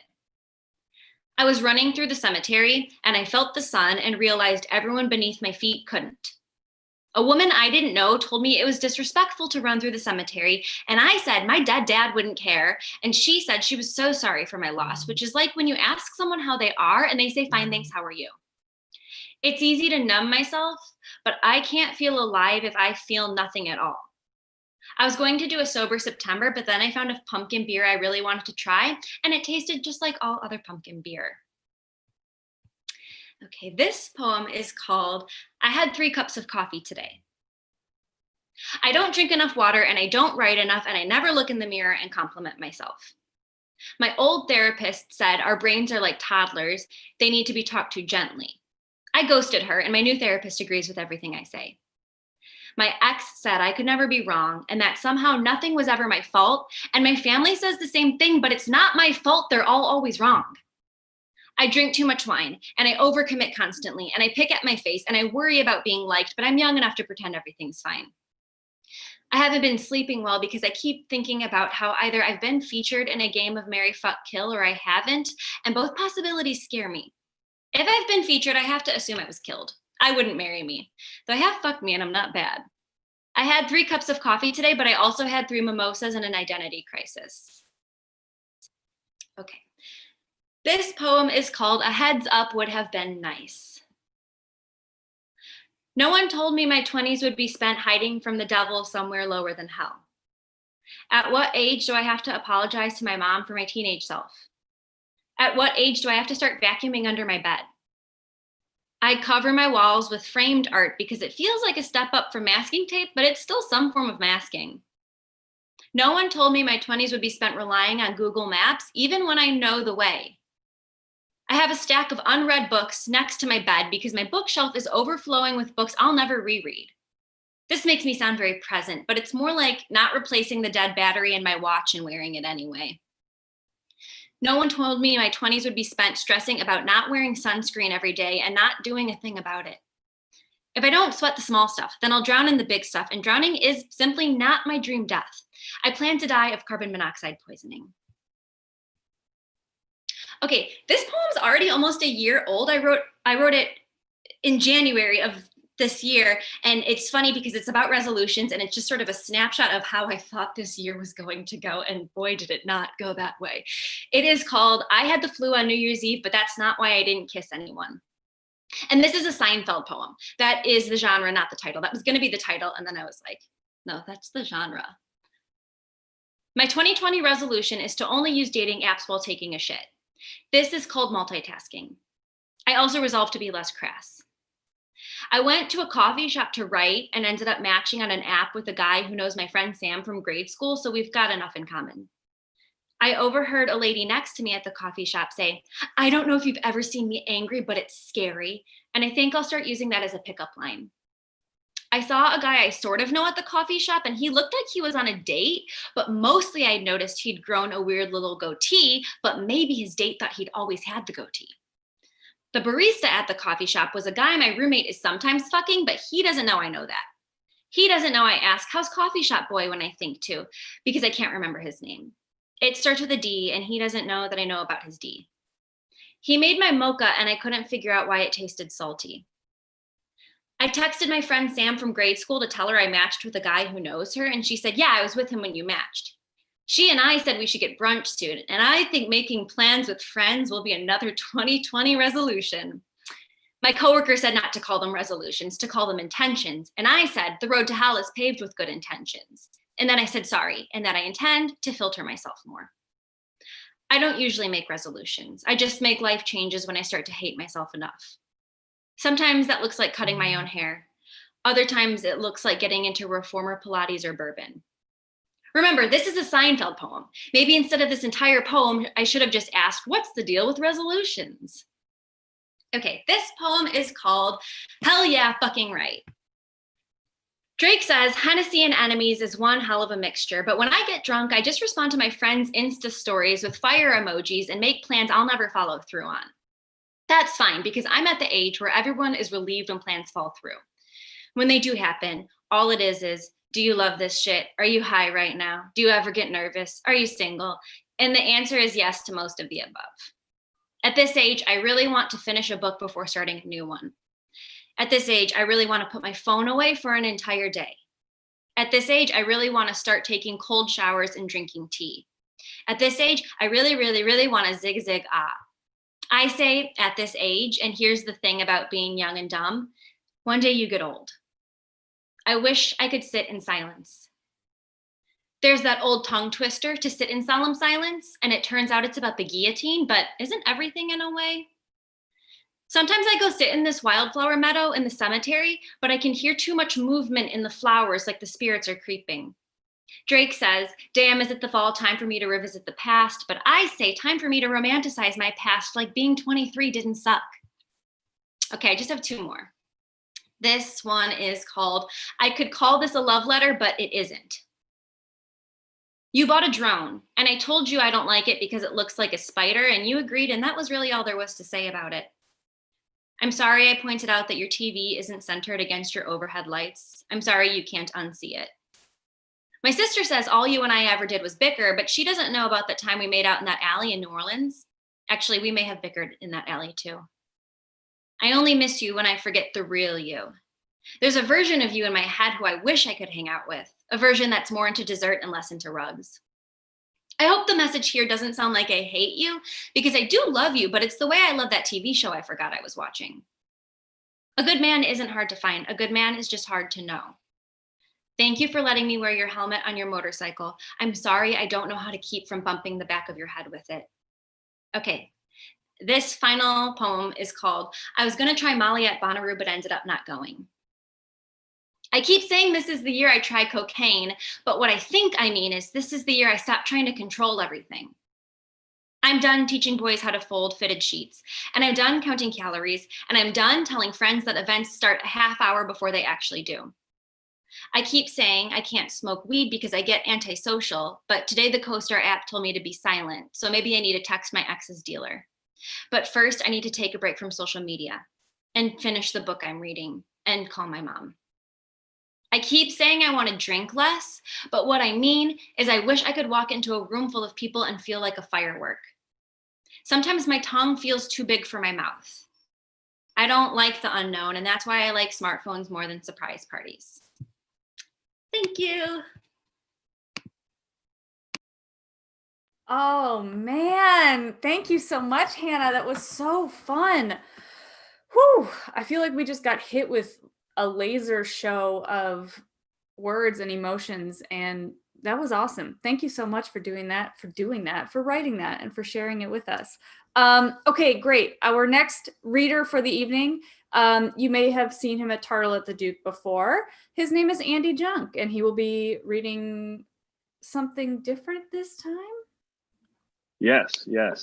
I was running through the cemetery, and I felt the sun and realized everyone beneath my feet couldn't. A woman I didn't know told me it was disrespectful to run through the cemetery, and I said my dead dad wouldn't care, and she said she was so sorry for my loss, which is like when you ask someone how they are and they say, fine, thanks, how are you? It's easy to numb myself, but I can't feel alive if I feel nothing at all. I was going to do a sober September, but then I found a pumpkin beer I really wanted to try, and it tasted just like all other pumpkin beer. Okay, this poem is called I Had 3 Cups of Coffee Today. I don't drink enough water, and I don't write enough, and I never look in the mirror and compliment myself. My old therapist said our brains are like toddlers. They need to be talked to gently. I ghosted her, and my new therapist agrees with everything I say. My ex said I could never be wrong, and that somehow nothing was ever my fault, and my family says the same thing, but it's not my fault. They're all always wrong. I drink too much wine, and I overcommit constantly, and I pick at my face, and I worry about being liked, but I'm young enough to pretend everything's fine. I haven't been sleeping well because I keep thinking about how either I've been featured in a game of Marry, Fuck, Kill, or I haven't, and both possibilities scare me. If I've been featured, I have to assume I was killed. I wouldn't marry me, though I have fucked me and I'm not bad. I had 3 cups of coffee today, but I also had 3 mimosas and an identity crisis. Okay. This poem is called A Heads Up Would Have Been Nice. No one told me my 20s would be spent hiding from the devil somewhere lower than hell. At what age do I have to apologize to my mom for my teenage self? At what age do I have to start vacuuming under my bed? I cover my walls with framed art because it feels like a step up from masking tape, but it's still some form of masking. No one told me my 20s would be spent relying on Google Maps, even when I know the way. I have a stack of unread books next to my bed because my bookshelf is overflowing with books I'll never reread. This makes me sound very present, but it's more like not replacing the dead battery in my watch and wearing it anyway. No one told me my 20s would be spent stressing about not wearing sunscreen every day and not doing a thing about it. If I don't sweat the small stuff, then I'll drown in the big stuff, and drowning is simply not my dream death. I plan to die of carbon monoxide poisoning. Okay, this poem's already almost a year old. I wrote it in January of this year, and it's funny because it's about resolutions, and it's just sort of a snapshot of how I thought this year was going to go, and boy, did it not go that way. It is called I Had the Flu on New Year's Eve, but that's not why I didn't kiss anyone. And this is a Seinfeld poem. That is the genre, not the title. That was going to be the title, and then I was like, no, that's the genre. My 2020 resolution is to only use dating apps while taking a shit. This is called multitasking. I also resolved to be less crass. I went to a coffee shop to write and ended up matching on an app with a guy who knows my friend Sam from grade school, so we've got enough in common. I overheard a lady next to me at the coffee shop say, I don't know if you've ever seen me angry, but it's scary. And I think I'll start using that as a pickup line. I saw a guy I sort of know at the coffee shop, and he looked like he was on a date, but mostly I noticed he'd grown a weird little goatee, but maybe his date thought he'd always had the goatee. The barista at the coffee shop was a guy my roommate is sometimes fucking, but he doesn't know I know that. He doesn't know I ask, how's coffee shop boy when I think to, because I can't remember his name. It starts with a D, and he doesn't know that I know about his D. He made my mocha and I couldn't figure out why it tasted salty. I texted my friend Sam from grade school to tell her I matched with a guy who knows her, and she said, yeah, I was with him when you matched. She and I said we should get brunch soon, and I think making plans with friends will be another 2020 resolution. My coworker said not to call them resolutions, to call them intentions, and I said the road to hell is paved with good intentions. And then I said sorry, and that I intend to filter myself more. I don't usually make resolutions. I just make life changes when I start to hate myself enough. Sometimes that looks like cutting my own hair. Other times it looks like getting into reformer Pilates or bourbon. Remember, this is a Seinfeld poem. Maybe instead of this entire poem, I should have just asked, what's the deal with resolutions? Okay, this poem is called Hell Yeah, Fucking Right. Drake says, Hennessy and enemies is one hell of a mixture, but when I get drunk, I just respond to my friends' Insta stories with fire emojis and make plans I'll never follow through on. That's fine, because I'm at the age where everyone is relieved when plans fall through. When they do happen, all it is, do you love this shit? Are you high right now? Do you ever get nervous? Are you single? And the answer is yes to most of the above. At this age, I really want to finish a book before starting a new one. At this age, I really want to put my phone away for an entire day. At this age, I really want to start taking cold showers and drinking tea. At this age, I really, really, really want to zig zig ah. I say at this age, and here's the thing about being young and dumb, one day you get old. I wish I could sit in silence. There's that old tongue twister, to sit in solemn silence, and it turns out it's about the guillotine, but isn't everything in a way? Sometimes I go sit in this wildflower meadow in the cemetery, but I can hear too much movement in the flowers, like the spirits are creeping. Drake says, damn, is it the fall, time for me to revisit the past? But I say, time for me to romanticize my past like being 23 didn't suck. Okay, I just have two more. This one is called, I could call this a love letter, but it isn't. You bought a drone, and I told you I don't like it because it looks like a spider, and you agreed, and that was really all there was to say about it. I'm sorry I pointed out that your TV isn't centered against your overhead lights. I'm sorry you can't unsee it. My sister says all you and I ever did was bicker, but she doesn't know about that time we made out in that alley in New Orleans. Actually, we may have bickered in that alley too. I only miss you when I forget the real you. There's a version of you in my head who I wish I could hang out with, a version that's more into dessert and less into rugs. I hope the message here doesn't sound like I hate you, because I do love you, but it's the way I love that TV show I forgot I was watching. A good man isn't hard to find. A good man is just hard to know. Thank you for letting me wear your helmet on your motorcycle. I'm sorry I don't know how to keep from bumping the back of your head with it. Okay, this final poem is called, I was gonna try Molly at Bonnaroo, but ended up not going. I keep saying this is the year I try cocaine, but what I think I mean is this is the year I stop trying to control everything. I'm done teaching boys how to fold fitted sheets, and I'm done counting calories, and I'm done telling friends that events start a half hour before they actually do. I keep saying I can't smoke weed because I get antisocial, but today the CoStar app told me to be silent, so maybe I need to text my ex's dealer. But first, I need to take a break from social media and finish the book I'm reading and call my mom. I keep saying I want to drink less, but what I mean is I wish I could walk into a room full of people and feel like a firework. Sometimes my tongue feels too big for my mouth. I don't like the unknown, and that's why I like smartphones more than surprise parties. Thank you. Oh man, thank you so much, Hannah. That was so fun. Whew, I feel like we just got hit with a laser show of words and emotions, and that was awesome. Thank you so much for doing that, for writing that, and for sharing it with us. Okay, great. Our next reader for the evening, you may have seen him at Tartle at the Duke before. His name is Andy Junk, and he will be reading something different this time. Yes.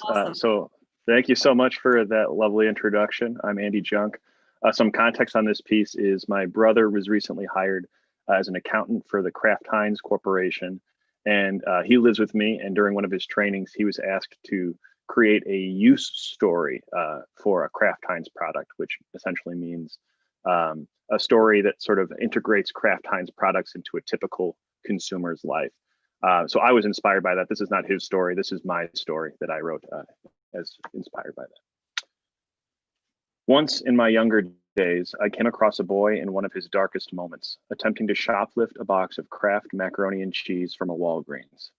Awesome. So thank you so much for that lovely introduction. I'm Andy Junk. Some context on this piece is my brother was recently hired as an accountant for the Kraft Heinz Corporation, and he lives with me. And during one of his trainings, he was asked to create a use story for a Kraft Heinz product, which essentially means a story that sort of integrates Kraft Heinz products into a typical consumer's life. So I was inspired by that. This is not his story. This is my story that I wrote as inspired by that. Once in my younger days, I came across a boy in one of his darkest moments, attempting to shoplift a box of Kraft macaroni and cheese from a Walgreens.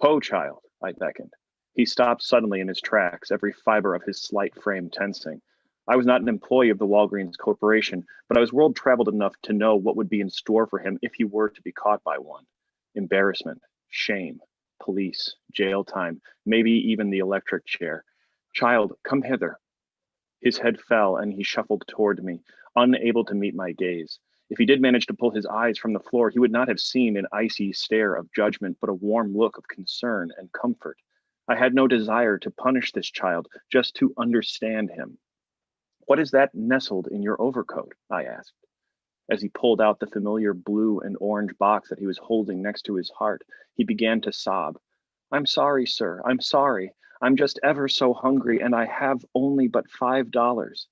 "Ho, child," I beckoned. He stopped suddenly in his tracks, every fiber of his slight frame tensing. I was not an employee of the Walgreens Corporation, but I was world traveled enough to know what would be in store for him if he were to be caught by one. Embarrassment, shame, police, jail time, maybe even the electric chair. "Child, come hither." His head fell and he shuffled toward me, unable to meet my gaze. If he did manage to pull his eyes from the floor, he would not have seen an icy stare of judgment, but a warm look of concern and comfort. I had no desire to punish this child, just to understand him. "What is that nestled in your overcoat?" I asked. As he pulled out the familiar blue and orange box that he was holding next to his heart, he began to sob. "I'm sorry, sir. I'm sorry. I'm just ever so hungry, and I have only but $5.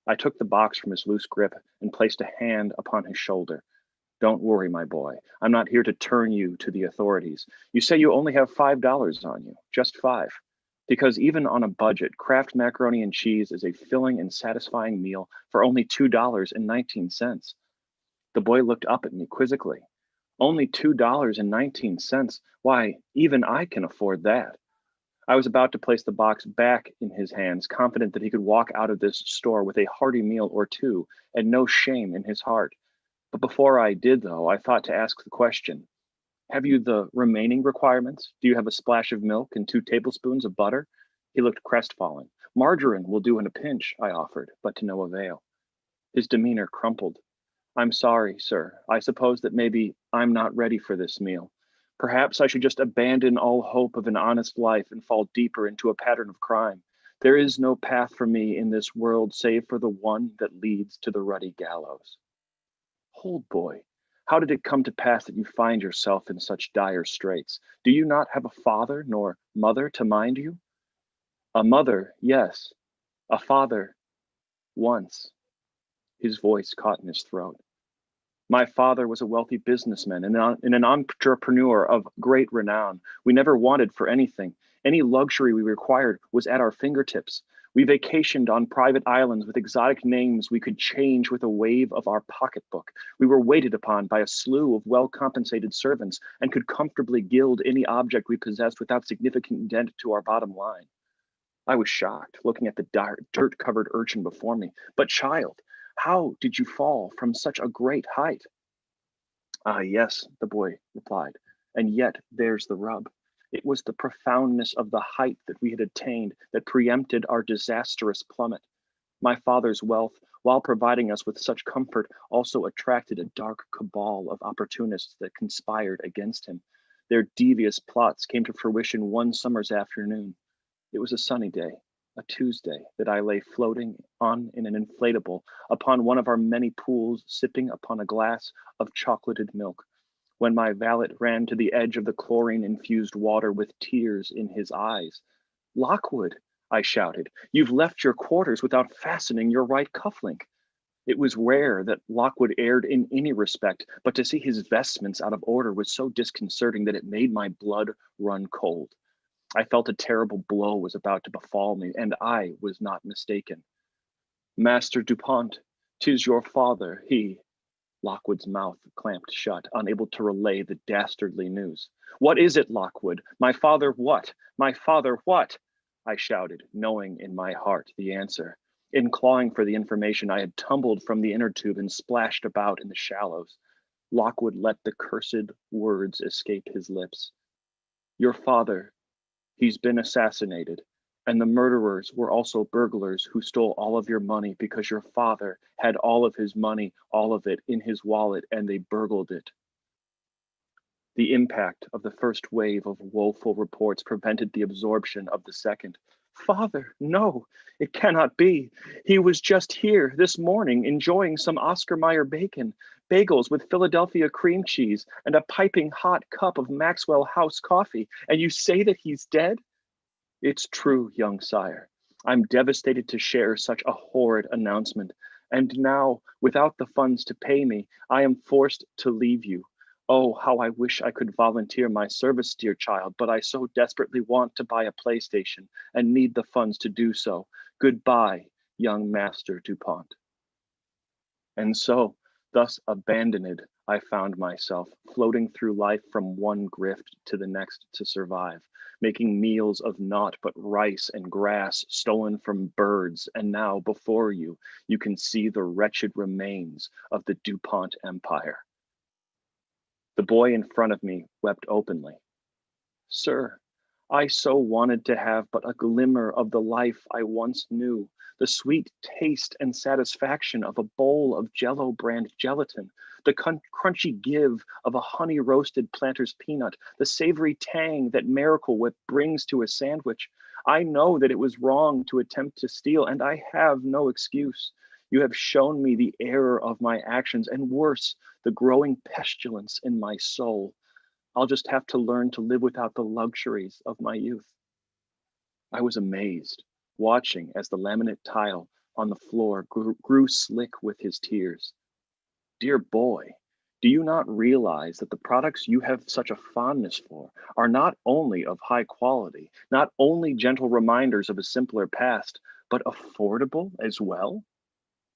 I took the box from his loose grip and placed a hand upon his shoulder. "Don't worry, my boy. I'm not here to turn you to the authorities. You say you only have $5 on you, just 5. Because even on a budget, Kraft macaroni and cheese is a filling and satisfying meal for only $2.19. The boy looked up at me quizzically. "Only $2.19. Why, even I can afford that." I was about to place the box back in his hands, confident that he could walk out of this store with a hearty meal or two and no shame in his heart. But before I did, though, I thought to ask the question, "Have you the remaining requirements? Do you have a splash of milk and 2 tablespoons of butter?" He looked crestfallen. "Margarine will do in a pinch," I offered, but to no avail. His demeanor crumpled. "I'm sorry, sir. I suppose that maybe I'm not ready for this meal. Perhaps I should just abandon all hope of an honest life and fall deeper into a pattern of crime. There is no path for me in this world save for the one that leads to the ruddy gallows." "Hold, boy. How did it come to pass that you find yourself in such dire straits? Do you not have a father nor mother to mind you?" "A mother, yes. A father, once." His voice caught in his throat. "My father was a wealthy businessman and an entrepreneur of great renown. We never wanted for anything. Any luxury we required was at our fingertips. We vacationed on private islands with exotic names we could change with a wave of our pocketbook. We were waited upon by a slew of well-compensated servants and could comfortably gild any object we possessed without significant dent to our bottom line." I was shocked, looking at the dirt-covered urchin before me. "But child, how did you fall from such a great height?" "Ah, yes," the boy replied, "and yet there's the rub. It was the profoundness of the height that we had attained that preempted our disastrous plummet. My father's wealth, while providing us with such comfort, also attracted a dark cabal of opportunists that conspired against him. Their devious plots came to fruition one summer's afternoon. It was a sunny day, a Tuesday, that I lay floating on in an inflatable upon one of our many pools, sipping upon a glass of chocolated milk, when my valet ran to the edge of the chlorine-infused water with tears in his eyes. "Lockwood," I shouted, "you've left your quarters without fastening your right cufflink." It was rare that Lockwood erred in any respect, but to see his vestments out of order was so disconcerting that it made my blood run cold. I felt a terrible blow was about to befall me, and I was not mistaken. "Master Dupont, 'tis your father, he—" Lockwood's mouth clamped shut, unable to relay the dastardly news. "What is it, Lockwood? My father what? My father what?" I shouted, knowing in my heart the answer. In clawing for the information, I had tumbled from the inner tube and splashed about in the shallows. Lockwood let the cursed words escape his lips. "Your father, he's been assassinated. And the murderers were also burglars who stole all of your money because your father had all of his money, all of it, in his wallet, and they burgled it." The impact of the first wave of woeful reports prevented the absorption of the second. "Father, no, it cannot be. He was just here this morning enjoying some Oscar Mayer bacon, bagels with Philadelphia cream cheese, and a piping hot cup of Maxwell House coffee, and you say that he's dead?" "It's true, young sire. I'm devastated to share such a horrid announcement. And now, without the funds to pay me, I am forced to leave you. Oh, how I wish I could volunteer my service, dear child, but I so desperately want to buy a PlayStation and need the funds to do so. Goodbye, young Master DuPont. And so, thus abandoned, I found myself floating through life from one grift to the next to survive, making meals of naught but rice and grass stolen from birds. And now before you, you can see the wretched remains of the DuPont empire. The boy in front of me wept openly. Sir, I so wanted to have but a glimmer of the life I once knew, the sweet taste and satisfaction of a bowl of Jello brand gelatin, the crunchy give of a honey roasted Planters peanut, the savory tang that Miracle Whip brings to a sandwich. I know that it was wrong to attempt to steal, and I have no excuse. You have shown me the error of my actions, and worse, the growing pestilence in my soul. I'll just have to learn to live without the luxuries of my youth. I was amazed, watching as the laminate tile on the floor grew slick with his tears. Dear boy, do you not realize that the products you have such a fondness for are not only of high quality, not only gentle reminders of a simpler past, but affordable as well?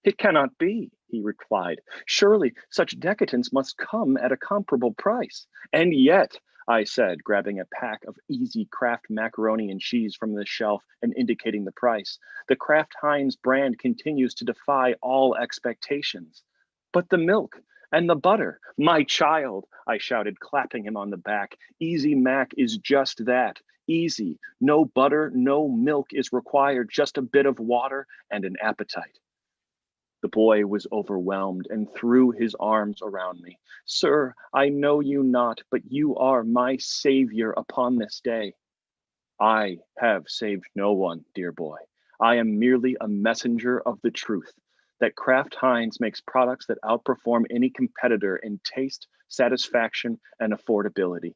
It cannot be, he replied. Surely such decadence must come at a comparable price. And yet, I said, grabbing a pack of Easy Kraft macaroni and cheese from the shelf and indicating the price, the Kraft Heinz brand continues to defy all expectations. But the milk and the butter, my child, I shouted, clapping him on the back. Easy Mac is just that, easy. No butter, no milk is required, just a bit of water and an appetite. The boy was overwhelmed and threw his arms around me. Sir, I know you not, but you are my savior upon this day. I have saved no one, dear boy. I am merely a messenger of the truth that Kraft Heinz makes products that outperform any competitor in taste, satisfaction, and affordability.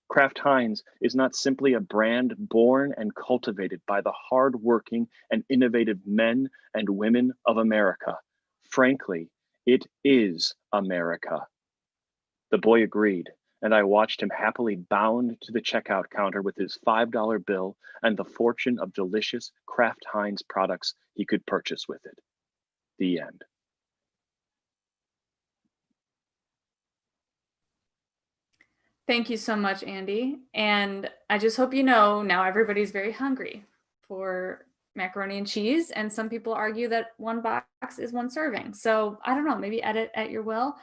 Kraft Heinz is not simply a brand born and cultivated by the hardworking and innovative men and women of America. Frankly, it is America. The boy agreed, and I watched him happily bound to the checkout counter with his $5 bill and the fortune of delicious Kraft Heinz products he could purchase with it. The end. Thank you so much, Andy. And I just hope you know now everybody's very hungry for macaroni and cheese. And some people argue that one box is one serving. So I don't know, maybe edit at your will.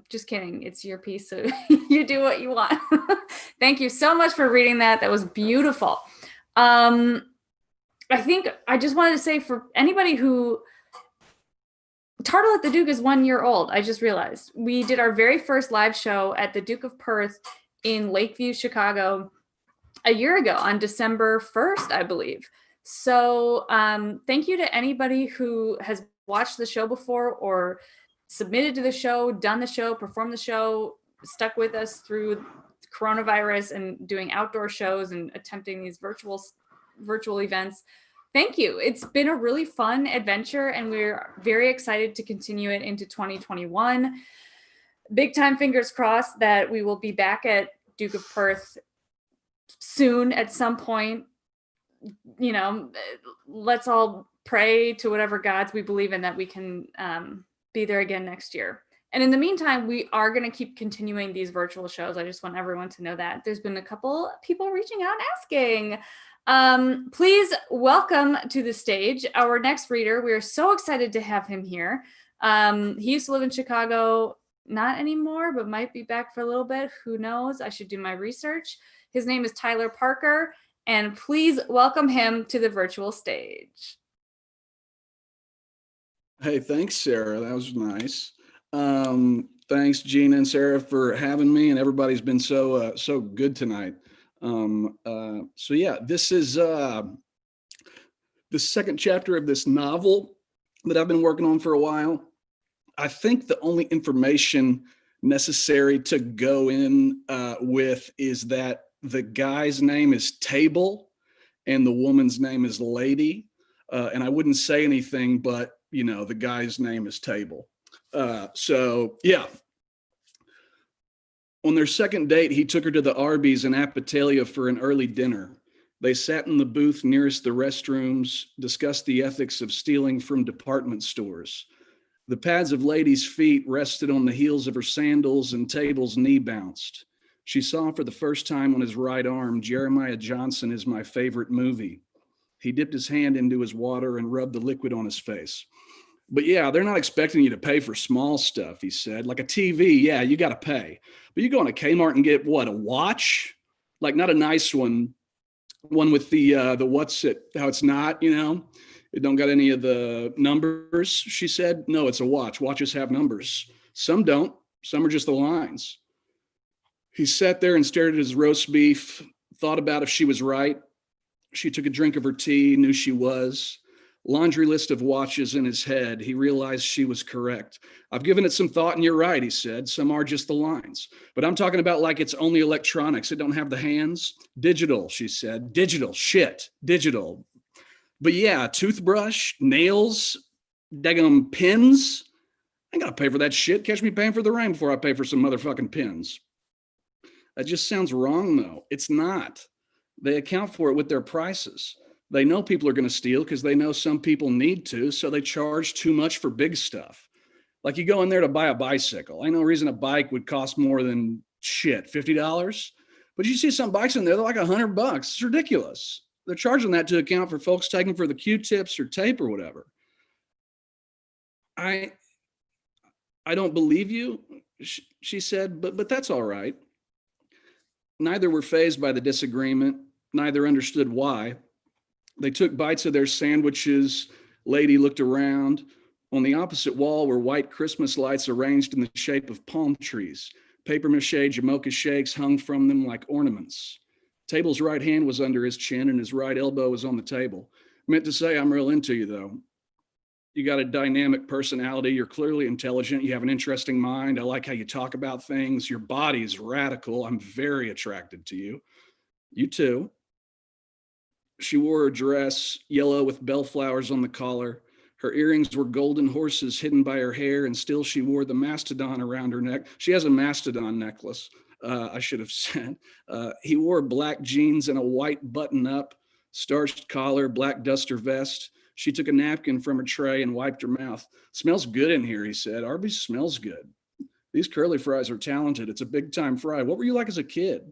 Just kidding. It's your piece. So you do what you want. Thank you so much for reading that. That was beautiful. I think I just wanted to say for anybody who Tartle at the Duke is 1 year old. I just realized we did our very first live show at the Duke of Perth in Lakeview, Chicago a year ago on December 1st, I believe. So thank you to anybody who has watched the show before or submitted to the show, done the show, performed the show, stuck with us through coronavirus and doing outdoor shows and attempting these virtual events. Thank you. It's been a really fun adventure and we're very excited to continue it into 2021. Big time fingers crossed that we will be back at Duke of Perth soon at some point. You know, let's all pray to whatever gods we believe in that we can be there again next year. And in the meantime, we are going to keep continuing these virtual shows. I just want everyone to know that. There's been a couple people reaching out and asking. Please welcome to the stage our next reader. We are so excited to have him here. He used to live in Chicago, not anymore, but might be back for a little bit. Who knows? I should do my research. His name is Tyler Parker. And please welcome him to the virtual stage. Hey, thanks, Sarah. That was nice. Thanks, Gina and Sarah, for having me, and everybody's been so good tonight. So yeah, this is the second chapter of this novel that I've been working on for a while. I think the only information necessary to go in with is that the guy's name is Table and the woman's name is Lady. And I wouldn't say anything, but you know, the guy's name is Table. So yeah. On their second date, he took her to the Arby's in Apatolia for an early dinner. They sat in the booth nearest the restrooms, discussed the ethics of stealing from department stores. The pads of ladies' feet rested on the heels of her sandals, and Table's knee bounced. She saw for the first time on his right arm, Jeremiah Johnson Is My Favorite Movie. He dipped his hand into his water and rubbed the liquid on his face. But yeah, they're not expecting you to pay for small stuff, he said. Like a TV, yeah, you got to pay. But you go on a Kmart and get what, a watch? Like not a nice one with the what's it, how it's not, you know? It don't got any of the numbers, she said. No, it's a watch. Watches have numbers. Some don't. Some are just the lines. He sat there and stared at his roast beef, thought about if she was right. She took a drink of her tea, knew she was. Laundry list of watches in his head. He realized she was correct. I've given it some thought and you're right, he said. Some are just the lines. But I'm talking about like it's only electronics. It don't have the hands. Digital, she said. Digital, shit, digital. But yeah, toothbrush, nails, daggum pins. I ain't gotta pay for that shit. Catch me paying for the rain before I pay for some motherfucking pins. That just sounds wrong though. It's not. They account for it with their prices. They know people are going to steal because they know some people need to, so they charge too much for big stuff. Like you go in there to buy a bicycle. Ain't no reason a bike would cost more than shit, $50. But you see some bikes in there, they're like $100. It's ridiculous. They're charging that to account for folks taking for the Q-tips or tape or whatever. I don't believe you, she said, but that's all right. Neither were fazed by the disagreement. Neither understood why. They took bites of their sandwiches. Lady looked around. On the opposite wall were white Christmas lights arranged in the shape of palm trees. Paper mache Jamocha shakes hung from them like ornaments. Table's right hand was under his chin and his right elbow was on the table. Meant to say, I'm real into you though. You got a dynamic personality. You're clearly intelligent. You have an interesting mind. I like how you talk about things. Your body's radical. I'm very attracted to you. You too. She wore a dress, yellow with bellflowers on the collar. Her earrings were golden horses hidden by her hair, and still she wore the mastodon around her neck. She has a mastodon necklace, I should have said. He wore black jeans and a white button-up, starched collar, black duster vest. She took a napkin from her tray and wiped her mouth. Smells good in here, he said. Arby's smells good. These curly fries are talented. It's a big-time fry. What were you like as a kid?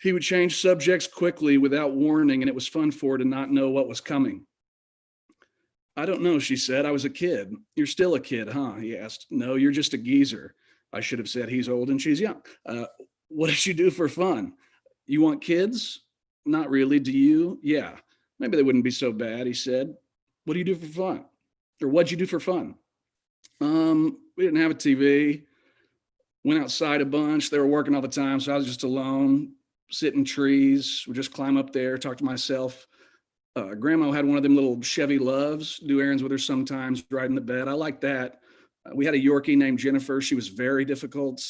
He would change subjects quickly without warning, and it was fun for her to not know what was coming. I don't know, she said. I was a kid. You're still a kid, huh? He asked. No, you're just a geezer. I should have said he's old and she's young. What does she do for fun? You want kids? Not really. Do you? Yeah. Maybe they wouldn't be so bad, he said. What do you do for fun? Or what'd you do for fun? We didn't have a TV. Went outside a bunch. They were working all the time, so I was just alone. Sit in trees, would just climb up there, talk to myself. Grandma had one of them little Chevy Loves, do errands with her sometimes, ride in the bed. I like that. We had a Yorkie named Jennifer. She was very difficult.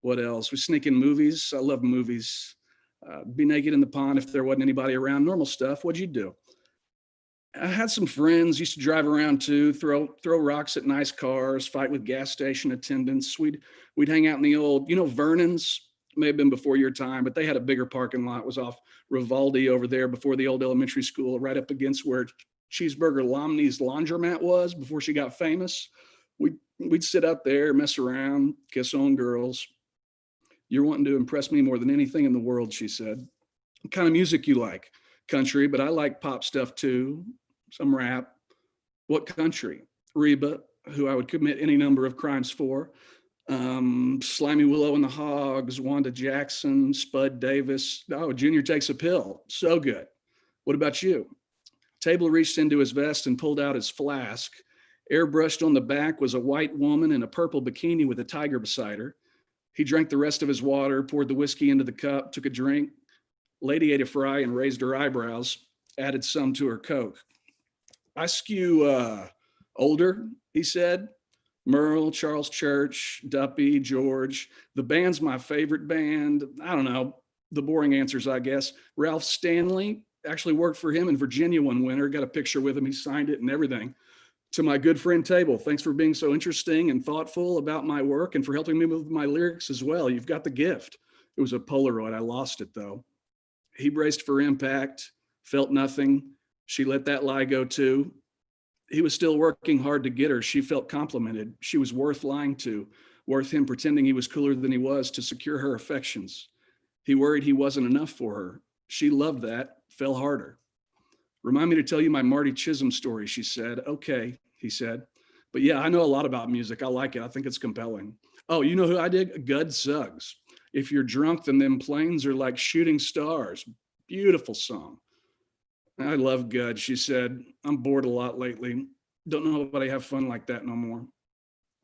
What else? We sneak in movies. I love movies. Be naked in the pond if there wasn't anybody around. Normal stuff. What'd you do? I had some friends, used to drive around too, throw rocks at nice cars, fight with gas station attendants. We'd hang out in the old, Vernon's. May have been before your time, but they had a bigger parking lot. It was off Rivaldi over there before the old elementary school, right up against where Cheeseburger Lomney's laundromat was before she got famous. We'd sit out there, mess around, kiss on girls. You're wanting to impress me more than anything in the world, she said. What kind of music you like? Country, but I like pop stuff too. Some rap. What country? Reba, who I would commit any number of crimes for. Slimy Willow and the Hogs, Wanda Jackson, Spud Davis. Oh, Junior Takes a Pill. So good. What about you? Table reached into his vest and pulled out his flask. Airbrushed on the back was a white woman in a purple bikini with a tiger beside her. He drank the rest of his water, poured the whiskey into the cup, took a drink. Lady ate a fry and raised her eyebrows, added some to her Coke. I skew older, he said. Merle, Charles Church, Duppy, George. The band's my favorite band. I don't know. The boring answers, I guess. Ralph Stanley, actually worked for him in Virginia one winter. Got a picture with him. He signed it and everything. To my good friend Table, thanks for being so interesting and thoughtful about my work and for helping me with my lyrics as well. You've got the gift. It was a Polaroid. I lost it though. He braced for impact, felt nothing. She let that lie go too. He was still working hard to get her. She felt complimented. She was worth lying to, worth him pretending he was cooler than he was to secure her affections. He worried he wasn't enough for her. She loved that, fell harder. Remind me to tell you my Marty Chisholm story, she said. Okay, he said. But yeah, I know a lot about music. I like it. I think it's compelling. Oh, you know who I dig? Gud Suggs. If you're drunk, then them planes are like shooting stars. Beautiful song. I love Gud, she said. I'm bored a lot lately. Don't know nobody have fun like that no more.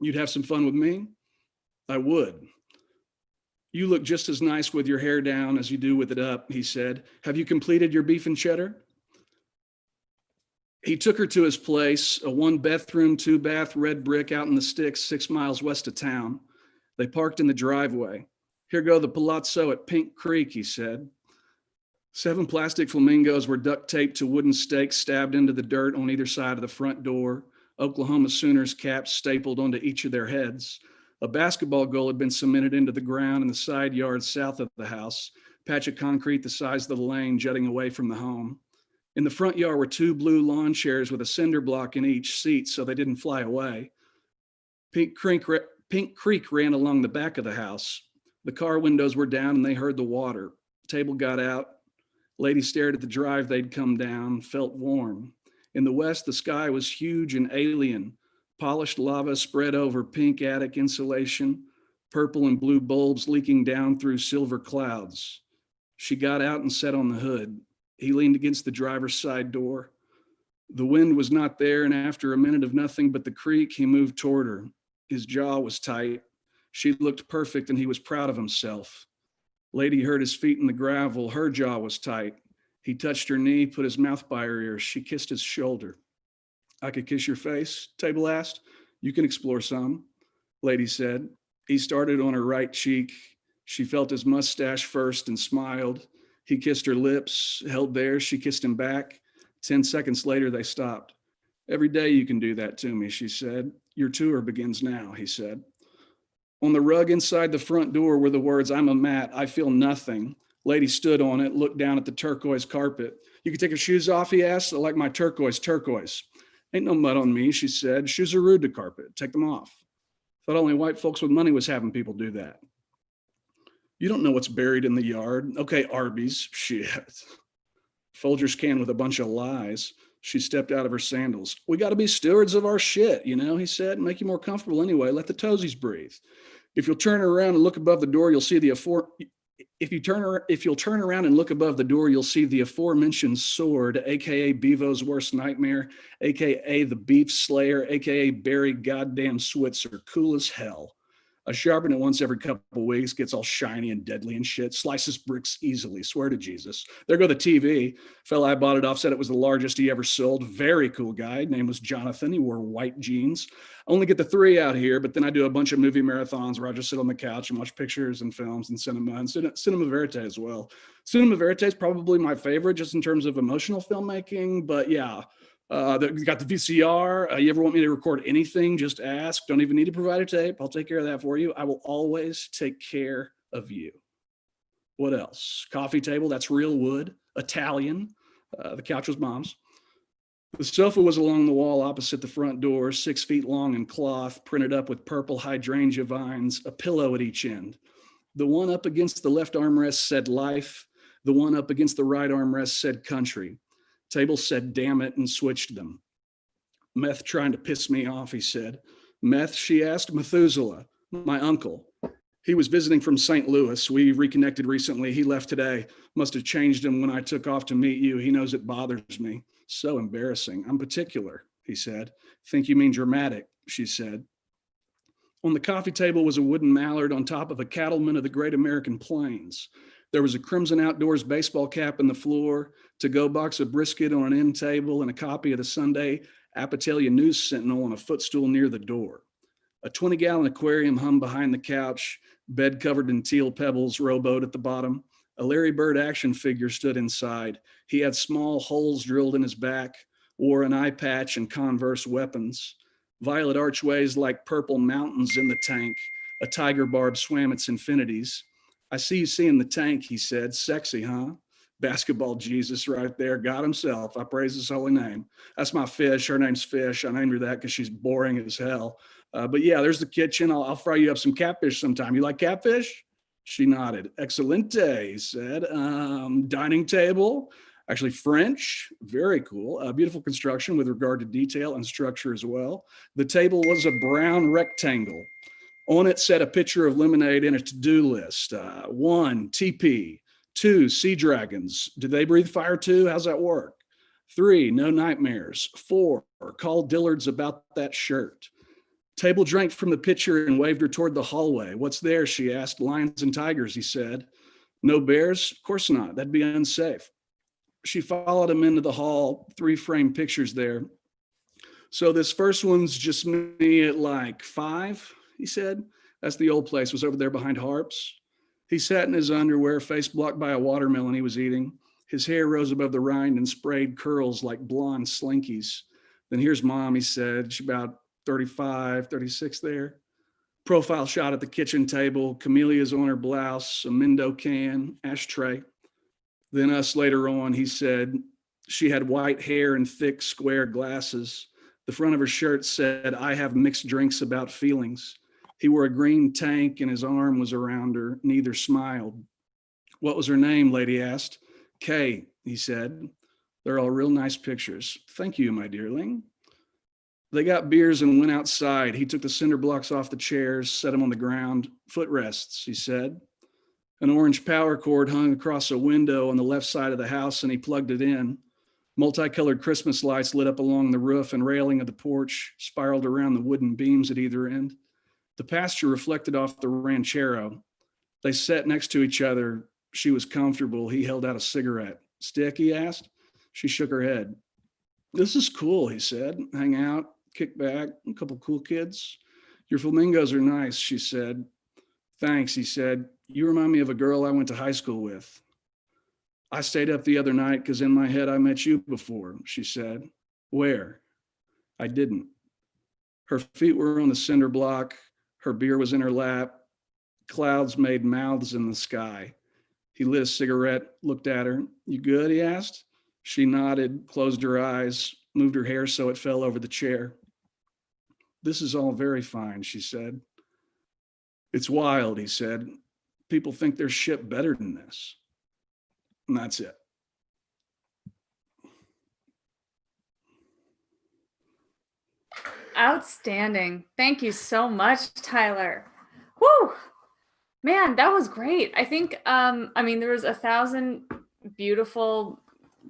You'd have some fun with me? I would. You look just as nice with your hair down as you do with it up, he said. Have you completed your beef and cheddar? He took her to his place, a 1-bedroom, 2-bath red brick out in the sticks 6 miles west of town. They parked in the driveway. Here go the palazzo at Pink Creek, he said. 7 plastic flamingos were duct taped to wooden stakes stabbed into the dirt on either side of the front door. Oklahoma Sooners caps stapled onto each of their heads. A basketball goal had been cemented into the ground in the side yard south of the house, patch of concrete the size of the lane jutting away from the home. In the front yard were 2 blue lawn chairs with a cinder block in each seat so they didn't fly away. Pink Creek ran along the back of the house. The car windows were down and they heard the water. Table got out. Lady stared at the drive they'd come down, felt warm. In the west, the sky was huge and alien. Polished lava spread over pink attic insulation, purple and blue bulbs leaking down through silver clouds. She got out and sat on the hood. He leaned against the driver's side door. The wind was not there, and after a minute of nothing but the creek, he moved toward her. His jaw was tight. She looked perfect, and he was proud of himself. Lady heard his feet in the gravel. Her jaw was tight. He touched her knee, put his mouth by her ear. She kissed his shoulder. I could kiss your face, Table asked. You can explore some, Lady said. He started on her right cheek. She felt his mustache first and smiled. He kissed her lips, held there. She kissed him back. 10 seconds later, they stopped. Every day you can do that to me, she said. Your tour begins now, he said. On the rug inside the front door were the words, I'm a mat, I feel nothing. Lady stood on it, looked down at the turquoise carpet. You can take your shoes off, he asked. I like my turquoise. Ain't no mud on me, she said. Shoes are rude to carpet. Take them off. Thought only white folks with money was having people do that. You don't know what's buried in the yard. Okay, Arby's. Shit. Folgers can with a bunch of lies. She stepped out of her sandals. We got to be stewards of our shit, you know, he said. Make you more comfortable anyway. Let the toesies breathe. If you'll turn around and look above the door, you'll see the if you'll turn around and look above the door, you'll see the aforementioned sword, aka Bevo's worst nightmare, aka the beef slayer, aka Barry goddamn Switzer, cool as hell. I sharpen it once every couple of weeks, gets all shiny and deadly and shit, slices bricks easily, swear to Jesus. There go the TV. Fella I bought it off said it was the largest he ever sold. Very cool guy. Name was Jonathan. He wore white jeans. I only get the 3 out here, but then I do a bunch of movie marathons where I just sit on the couch and watch pictures and films and cinema verite as well. Cinema verite is probably my favorite just in terms of emotional filmmaking, but yeah. You got the VCR. You ever want me to record anything, just ask. Don't even need to provide a tape. I'll take care of that for you. I will always take care of you. What else? Coffee table, that's real wood. Italian. The couch was mom's. The sofa was along the wall opposite the front door, 6 feet long in cloth, printed up with purple hydrangea vines, a pillow at each end. The one up against the left armrest said life. The one up against the right armrest said country. Table said, damn it, and switched them. Meth trying to piss me off, he said. Meth, she asked. Methuselah, my uncle. He was visiting from St. Louis. We reconnected recently. He left today. Must have changed him when I took off to meet you. He knows it bothers me. So embarrassing. I'm particular, he said. Think you mean dramatic, she said. On the coffee table was a wooden mallard on top of a cattleman of the Great American Plains. There was a Crimson Outdoors baseball cap in the floor, to-go box of brisket on an end table, and a copy of the Sunday Apatolia News Sentinel on a footstool near the door. A 20-gallon aquarium hung behind the couch, bed covered in teal pebbles, rowboat at the bottom. A Larry Bird action figure stood inside. He had small holes drilled in his back, wore an eye patch and Converse weapons. Violet archways like purple mountains in the tank. A tiger barb swam its infinities. I see you seeing the tank, he said. Sexy, huh? Basketball Jesus right there, God himself. I praise his holy name. That's my fish. Her name's Fish. I named her that because she's boring as hell. But yeah, there's the kitchen. I'll fry you up some catfish sometime. You like catfish? She nodded. Excelente, he said. Dining table, actually French, very cool. Beautiful construction with regard to detail and structure as well. The table was a brown rectangle. On it sat a pitcher of lemonade and a to-do list. 1, TP. 2, sea dragons. Do they breathe fire too? How's that work? 3, no nightmares. 4, call Dillard's about that shirt. Table drank from the pitcher and waved her toward the hallway. What's there? She asked. Lions and tigers, he said. No bears? Of course not. That'd be unsafe. She followed him into the hall, 3 framed pictures there. So this first one's just me at like 5, he said. That's the old place, was over there behind Harps. He sat in his underwear, face blocked by a watermelon he was eating. His hair rose above the rind and sprayed curls like blonde slinkies. Then here's Mom, he said. She's about 35, 36 there. Profile shot at the kitchen table, camellias on her blouse, a Mendo can, ashtray. Then us later on, he said. She had white hair and thick square glasses. The front of her shirt said, I have mixed drinks about feelings. He wore a green tank and his arm was around her. Neither smiled. What was her name, lady asked. Kay, he said. They're all real nice pictures. Thank you, my dearling. They got beers and went outside. He took the cinder blocks off the chairs, set them on the ground. Footrests, he said. An orange power cord hung across a window on the left side of the house and he plugged it in. Multicolored Christmas lights lit up along the roof and railing of the porch, spiraled around the wooden beams at either end. The pasture reflected off the ranchero. They sat next to each other. She was comfortable. He held out a cigarette. Stick, he asked. She shook her head. This is cool, he said. Hang out, kick back, a couple cool kids. Your flamingos are nice, she said. Thanks, he said. You remind me of a girl I went to high school with. I stayed up the other night because in my head I met you before, she said. Where? I didn't. Her feet were on the cinder block. Her beer was in her lap. Clouds made mouths in the sky. He lit a cigarette, looked at her. You good, he asked. She nodded, closed her eyes, moved her hair so it fell over the chair. This is all very fine, she said. It's wild, he said. People think there's shit better than this. And that's it. Outstanding. Thank you so much, Tyler. Woo! Man, that was great. I think, there was 1,000 beautiful,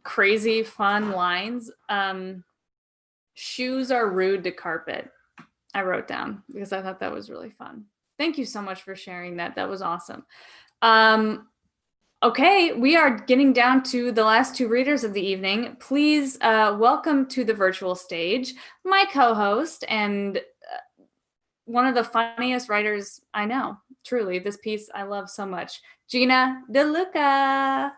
crazy, fun lines. Shoes are rude to carpet. I wrote down because I thought that was really fun. Thank you so much for sharing that. That was awesome. Okay, we are getting down to the last 2 readers of the evening. Please welcome to the virtual stage my co-host and one of the funniest writers I know. Truly, this piece I love so much. Gina DeLuca.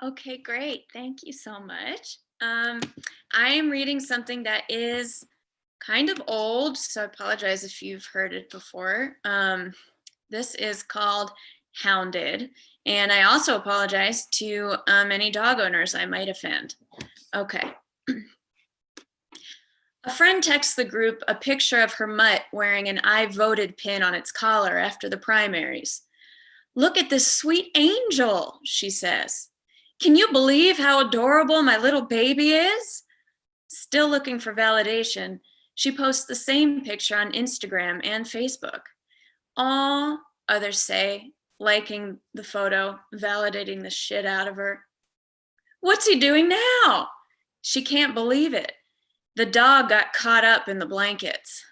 Okay, great. Thank you so much. I am reading something that is kind of old, so I apologize if you've heard it before. This is called Hounded, and I also apologize to any dog owners I might offend. Okay. A friend texts the group a picture of her mutt wearing an I voted pin on its collar after the primaries. Look at this sweet angel, she says. Can you believe how adorable my little baby is? Still looking for validation, she posts the same picture on Instagram and Facebook. Aw, others say, liking the photo, validating the shit out of her. What's he doing now? She can't believe it. The dog got caught up in the blankets.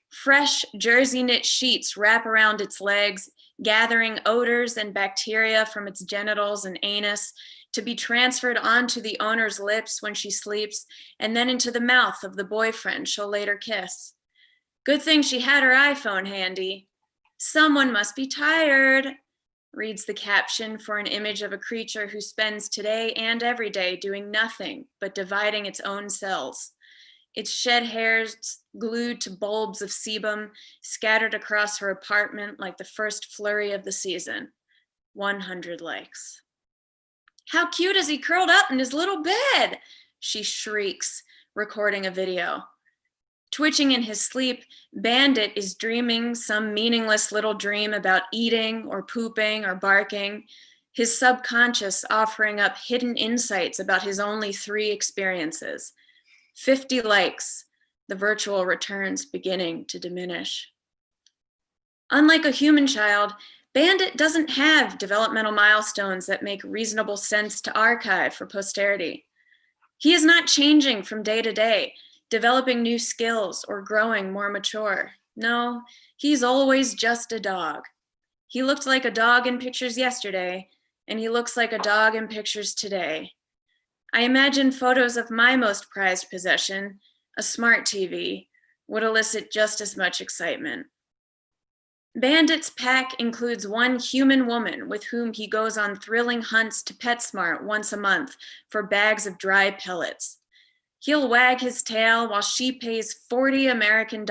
Fresh jersey knit sheets wrap around its legs, gathering odors and bacteria from its genitals and anus to be transferred onto the owner's lips when she sleeps and then into the mouth of the boyfriend she'll later kiss. Good thing she had her iPhone handy. Someone must be tired, reads the caption for an image of a creature who spends today and every day doing nothing but dividing its own cells. its shed hairs glued to bulbs of sebum scattered across her apartment like the first flurry of the season. 100 likes. How cute is he curled up in his little bed? She shrieks, recording a video. Twitching in his sleep, Bandit is dreaming some meaningless little dream about eating or pooping or barking, his subconscious offering up hidden insights about his only 3 experiences. 50 likes, the virtual returns beginning to diminish. Unlike a human child, Bandit doesn't have developmental milestones that make reasonable sense to archive for posterity. He is not changing from day to day, developing new skills or growing more mature. No, he's always just a dog. He looked like a dog in pictures yesterday, and he looks like a dog in pictures today. I imagine photos of my most prized possession, a smart TV, would elicit just as much excitement. Bandit's pack includes one human woman with whom he goes on thrilling hunts to PetSmart once a month for bags of dry pellets. He'll wag his tail while she pays $40 American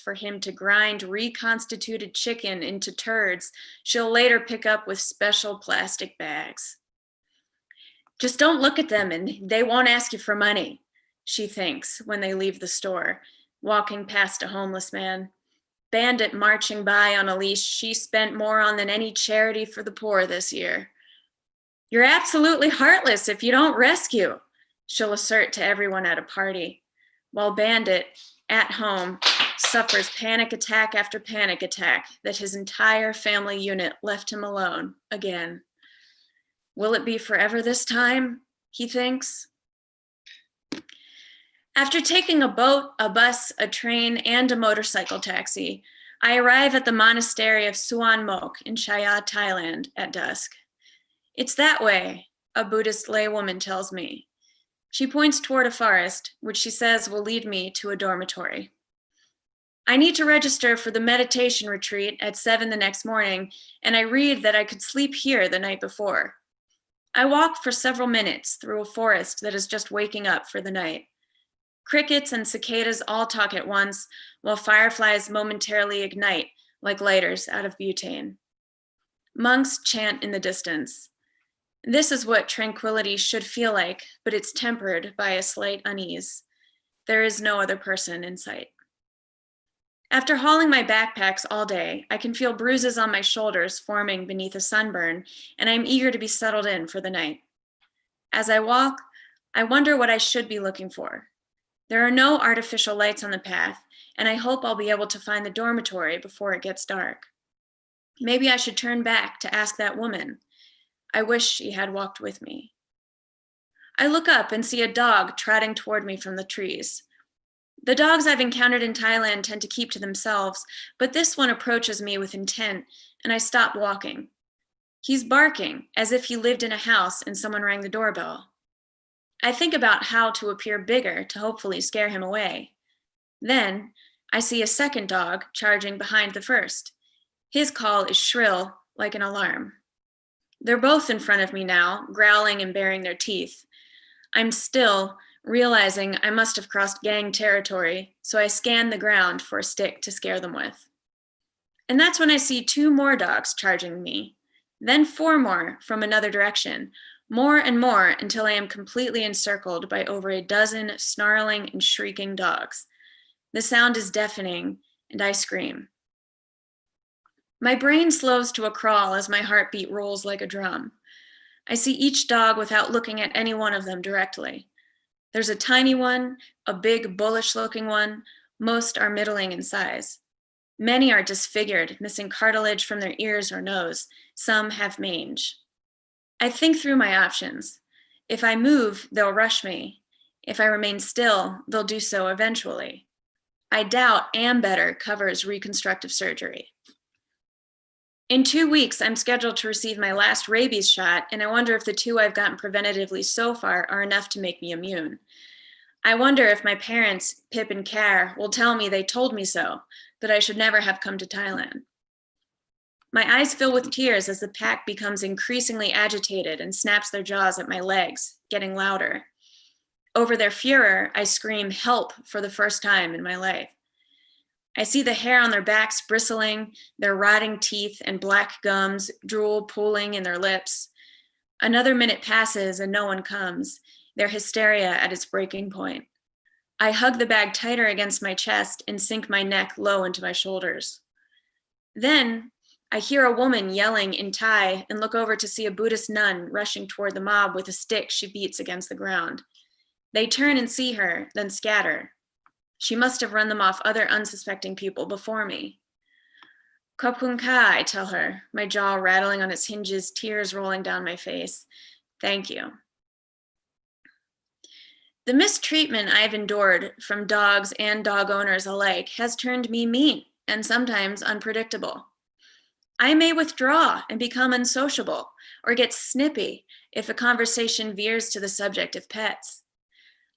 for him to grind reconstituted chicken into turds she'll later pick up with special plastic bags. Just don't look at them and they won't ask you for money, she thinks when they leave the store, walking past a homeless man. Bandit marching by on a leash she spent more on than any charity for the poor this year. You're absolutely heartless if you don't rescue, she'll assert to everyone at a party, while Bandit, at home, suffers panic attack after panic attack that his entire family unit left him alone again. Will it be forever this time? He thinks. After taking a boat, a bus, a train, and a motorcycle taxi, I arrive at the monastery of Suan Mok in Chaya, Thailand at dusk. It's that way, a Buddhist laywoman tells me. She points toward a forest, which she says will lead me to a dormitory. I need to register for the meditation retreat at 7 the next morning, and I read that I could sleep here the night before. I walk for several minutes through a forest that is just waking up for the night. Crickets and cicadas all talk at once, while fireflies momentarily ignite like lighters out of butane. Monks chant in the distance. This is what tranquility should feel like, but it's tempered by a slight unease. There is no other person in sight. After hauling my backpacks all day, I can feel bruises on my shoulders forming beneath a sunburn, and I'm eager to be settled in for the night. As I walk, I wonder what I should be looking for. There are no artificial lights on the path, and I hope I'll be able to find the dormitory before it gets dark. Maybe I should turn back to ask that woman. I wish she had walked with me. I look up and see a dog trotting toward me from the trees. The dogs I've encountered in Thailand tend to keep to themselves, but this one approaches me with intent, and I stop walking. He's barking as if he lived in a house and someone rang the doorbell. I think about how to appear bigger to hopefully scare him away. Then I see a second dog charging behind the first. His call is shrill, like an alarm. They're both in front of me now, growling and baring their teeth. I'm still, realizing I must have crossed gang territory, so I scan the ground for a stick to scare them with. And that's when I see 2 more dogs charging me, then 4 more from another direction, more and more until I am completely encircled by over a dozen snarling and shrieking dogs. The sound is deafening, and I scream. My brain slows to a crawl as my heartbeat rolls like a drum. I see each dog without looking at any one of them directly. There's a tiny one, a big, bullish-looking one. Most are middling in size. Many are disfigured, missing cartilage from their ears or nose. Some have mange. I think through my options. If I move, they'll rush me. If I remain still, they'll do so eventually. I doubt Ambetter covers reconstructive surgery. In 2 weeks, I'm scheduled to receive my last rabies shot, and I wonder if the 2 I've gotten preventatively so far are enough to make me immune. I wonder if my parents, Pip and Care, will tell me they told me so, that I should never have come to Thailand. My eyes fill with tears as the pack becomes increasingly agitated and snaps their jaws at my legs, getting louder. Over their furor, I scream help for the first time in my life. I see the hair on their backs bristling, their rotting teeth and black gums, drool pooling in their lips. Another minute passes and no one comes, their hysteria at its breaking point. I hug the bag tighter against my chest and sink my neck low into my shoulders. Then I hear a woman yelling in Thai and look over to see a Buddhist nun rushing toward the mob with a stick she beats against the ground. They turn and see her, then scatter. She must have run them off other unsuspecting people before me. Kopun ka, I tell her, my jaw rattling on its hinges, tears rolling down my face. Thank you. The mistreatment I've endured from dogs and dog owners alike has turned me mean and sometimes unpredictable. I may withdraw and become unsociable or get snippy if a conversation veers to the subject of pets.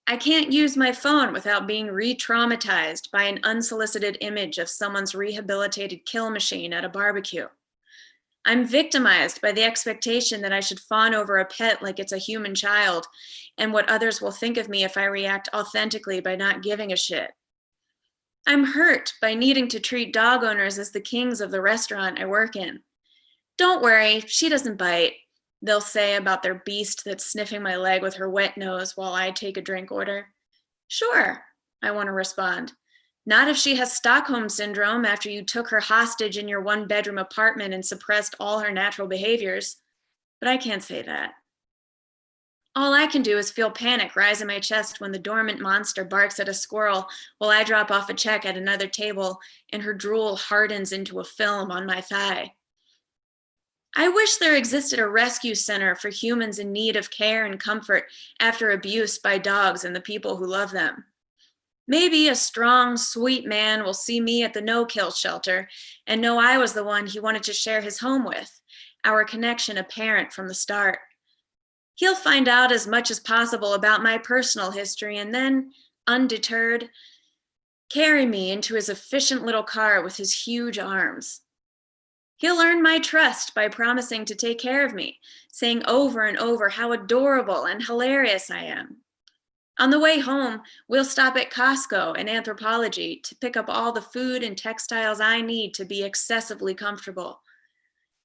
I can't use my phone without being re-traumatized by an unsolicited image of someone's rehabilitated kill machine at a barbecue. I'm victimized by the expectation that I should fawn over a pet like it's a human child and what others will think of me if I react authentically by not giving a shit. I'm hurt by needing to treat dog owners as the kings of the restaurant I work in. Don't worry, she doesn't bite, they'll say about their beast that's sniffing my leg with her wet nose while I take a drink order. Sure, I want to respond. Not if she has Stockholm syndrome after you took her hostage in your one-bedroom apartment and suppressed all her natural behaviors. But I can't say that. All I can do is feel panic rise in my chest when the dormant monster barks at a squirrel while I drop off a check at another table and her drool hardens into a film on my thigh. I wish there existed a rescue center for humans in need of care and comfort after abuse by dogs and the people who love them. Maybe a strong, sweet man will see me at the no-kill shelter and know I was the one he wanted to share his home with, our connection apparent from the start. He'll find out as much as possible about my personal history and then, undeterred, carry me into his efficient little car with his huge arms. He'll earn my trust by promising to take care of me, saying over and over how adorable and hilarious I am. On the way home, we'll stop at Costco and Anthropology to pick up all the food and textiles I need to be excessively comfortable.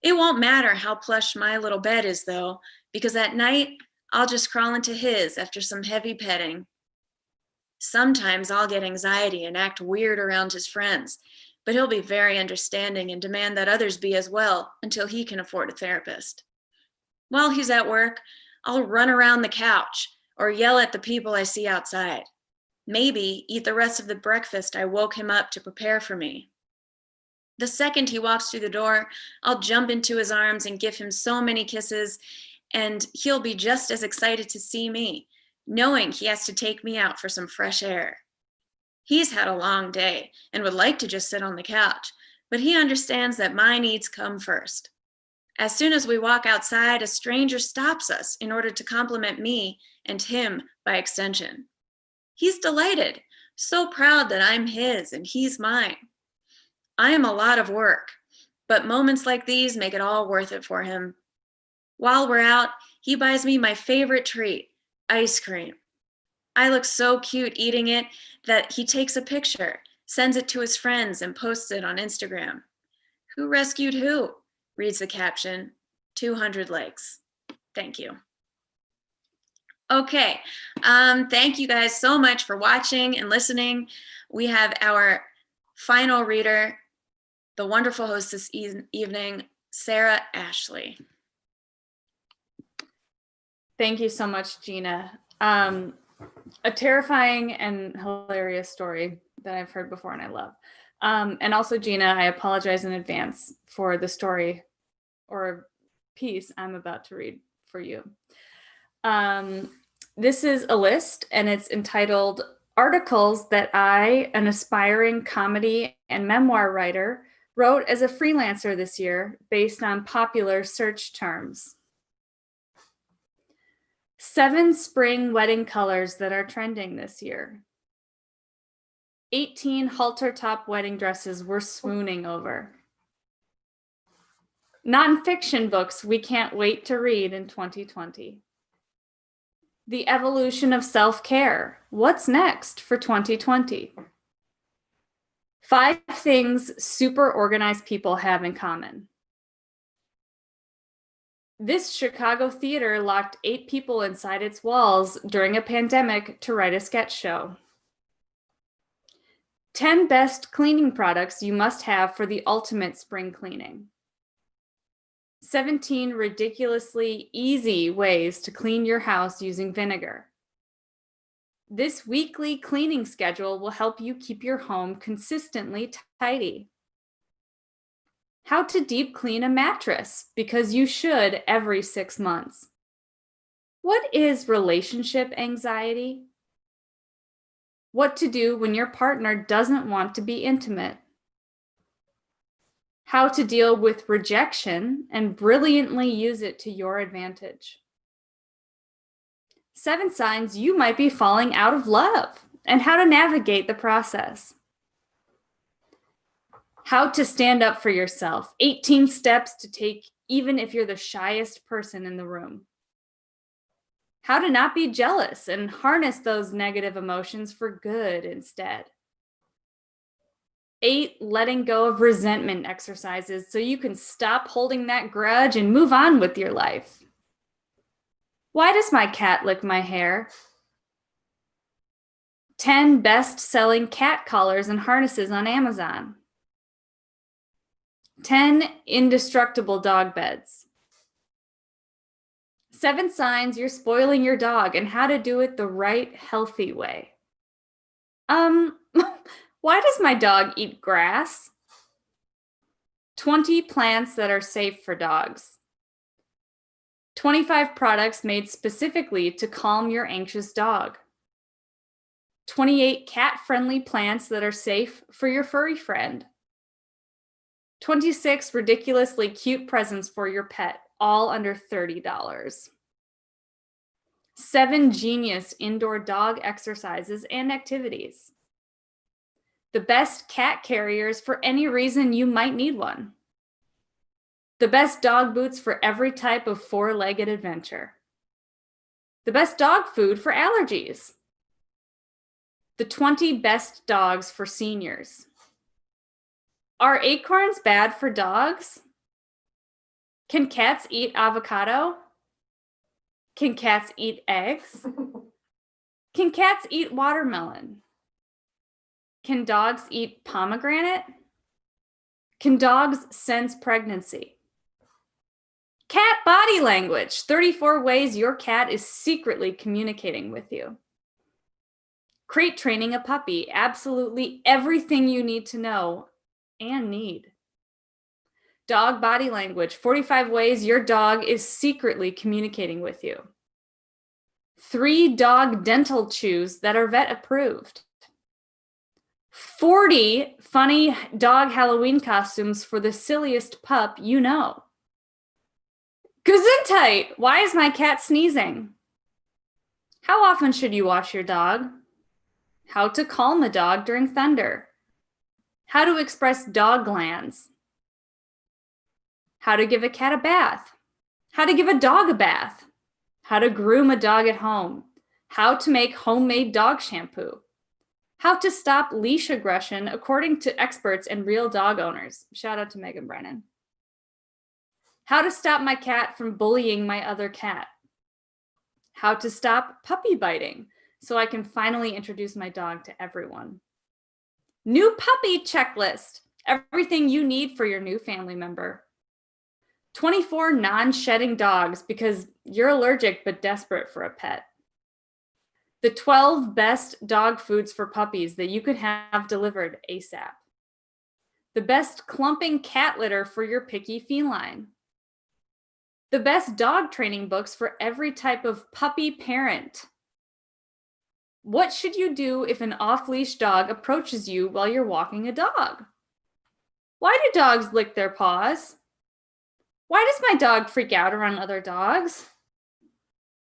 It won't matter how plush my little bed is, though, because at night, I'll just crawl into his after some heavy petting. Sometimes I'll get anxiety and act weird around his friends, but he'll be very understanding and demand that others be as well until he can afford a therapist. While he's at work, I'll run around the couch or yell at the people I see outside. Maybe eat the rest of the breakfast I woke him up to prepare for me. The second he walks through the door, I'll jump into his arms and give him so many kisses, and he'll be just as excited to see me, knowing he has to take me out for some fresh air. He's had a long day and would like to just sit on the couch, but he understands that my needs come first. As soon as we walk outside, a stranger stops us in order to compliment me and him by extension. He's delighted, so proud that I'm his and he's mine. I am a lot of work, but moments like these make it all worth it for him. While we're out, he buys me my favorite treat, ice cream. I look so cute eating it that he takes a picture, sends it to his friends, and posts it on Instagram. Who rescued who? Reads the caption. 200 likes. Thank you. Okay, thank you guys so much for watching and listening. We have our final reader, the wonderful host this evening, Sarah Ashley. Thank you so much, Gina. A terrifying and hilarious story that I've heard before and I love. And also, Gina, I apologize in advance for the story or piece I'm about to read for you. This is a list and it's entitled Articles That I, an aspiring comedy and memoir writer, wrote as a freelancer this year based on popular search terms. 7 spring wedding colors that are trending this year. 18 halter top wedding dresses we're swooning over. Nonfiction books we can't wait to read in 2020. The evolution of self-care. What's next for 2020? 5 things super organized people have in common. This Chicago theater locked 8 people inside its walls during a pandemic to write a sketch show. 10 best cleaning products you must have for the ultimate spring cleaning. 17 ridiculously easy ways to clean your house using vinegar. This weekly cleaning schedule will help you keep your home consistently tidy. How to deep clean a mattress, because you should every 6 months. What is relationship anxiety? What to do when your partner doesn't want to be intimate. How to deal with rejection and brilliantly use it to your advantage. 7 signs you might be falling out of love and how to navigate the process. How to stand up for yourself. 18 steps to take even if you're the shyest person in the room. How to not be jealous and harness those negative emotions for good instead. 8 letting go of resentment exercises so you can stop holding that grudge and move on with your life. Why does my cat lick my hair? 10 best-selling cat collars and harnesses on Amazon. 10 indestructible dog beds. 7 signs you're spoiling your dog and how to do it the right, healthy way. Why does my dog eat grass? 20 plants that are safe for dogs. 25 products made specifically to calm your anxious dog. 28 cat-friendly plants that are safe for your furry friend. 26 ridiculously cute presents for your pet, all under $30. 7 genius indoor dog exercises and activities. The best cat carriers for any reason you might need one. The best dog boots for every type of 4-legged adventure. The best dog food for allergies. The 20 best dogs for seniors. Are acorns bad for dogs? Can cats eat avocado? Can cats eat eggs? Can cats eat watermelon? Can dogs eat pomegranate? Can dogs sense pregnancy? Cat body language, 34 ways your cat is secretly communicating with you. Crate training a puppy, absolutely everything you need to know and need. Dog body language, 45 ways your dog is secretly communicating with you. 3 dog dental chews that are vet approved. 40 funny dog Halloween costumes for the silliest pup you know. Gesundheit, why is my cat sneezing? How often should you wash your dog? How to calm a dog during thunder. How to express dog glands. How to give a cat a bath. How to give a dog a bath. How to groom a dog at home. How to make homemade dog shampoo. How to stop leash aggression according to experts and real dog owners. Shout out to Megan Brennan. How to stop my cat from bullying my other cat. How to stop puppy biting so I can finally introduce my dog to everyone. New puppy checklist. Everything you need for your new family member. 24 non-shedding dogs because you're allergic but desperate for a pet. The 12 best dog foods for puppies that you could have delivered ASAP. The best clumping cat litter for your picky feline. The best dog training books for every type of puppy parent. What should you do if an off-leash dog approaches you while you're walking a dog? Why do dogs lick their paws? Why does my dog freak out around other dogs?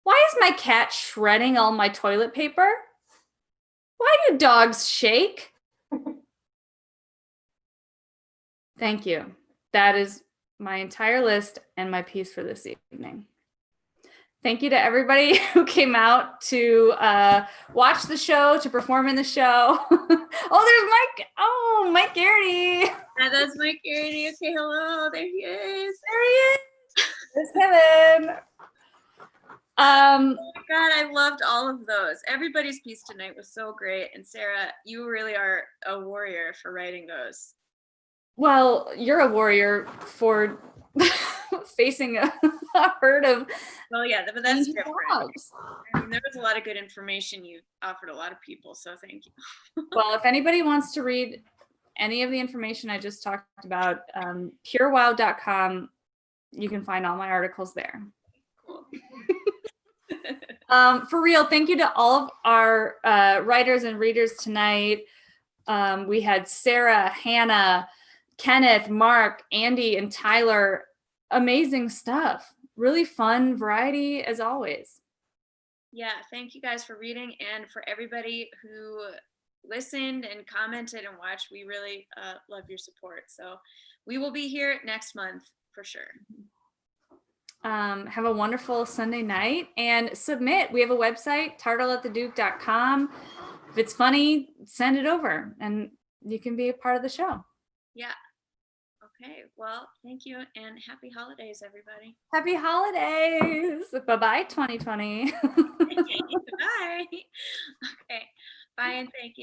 Why is my cat shredding all my toilet paper? Why do dogs shake? Thank you. That is my entire list and my piece for this evening. Thank you to everybody who came out to watch the show, to perform in the show. Oh, there's Mike. Oh, Mike Garrity. Yeah, that's Mike Garrity. Okay, hello. There he is. There he is. There's Kevin. Oh my God, I loved all of those. Everybody's piece tonight was so great. And Sarah, you really are a warrior for writing those. Well, you're a warrior for facing a herd of Well, yeah, but that's different. dogs. I mean, there was a lot of good information you offered a lot of people, so thank you. Well, if anybody wants to read any of the information I just talked about, purewow.com, you can find all my articles there. Cool. For real, thank you to all of our writers and readers tonight. We had Sarah, Hannah, Kenneth, Mark, Andy, and Tyler. Amazing stuff. Really fun variety as always. Yeah, thank you guys for reading, and for everybody who listened and commented and watched. We really love your support. So we will be here next month for sure. Have a wonderful Sunday night and submit. We have a website, tartleattheduke.com. If it's funny, send it over and you can be a part of the show. Yeah. Okay. Well, thank you and happy holidays, everybody. Happy holidays. Bye-bye, 2020. Bye. Okay. Bye and thank you.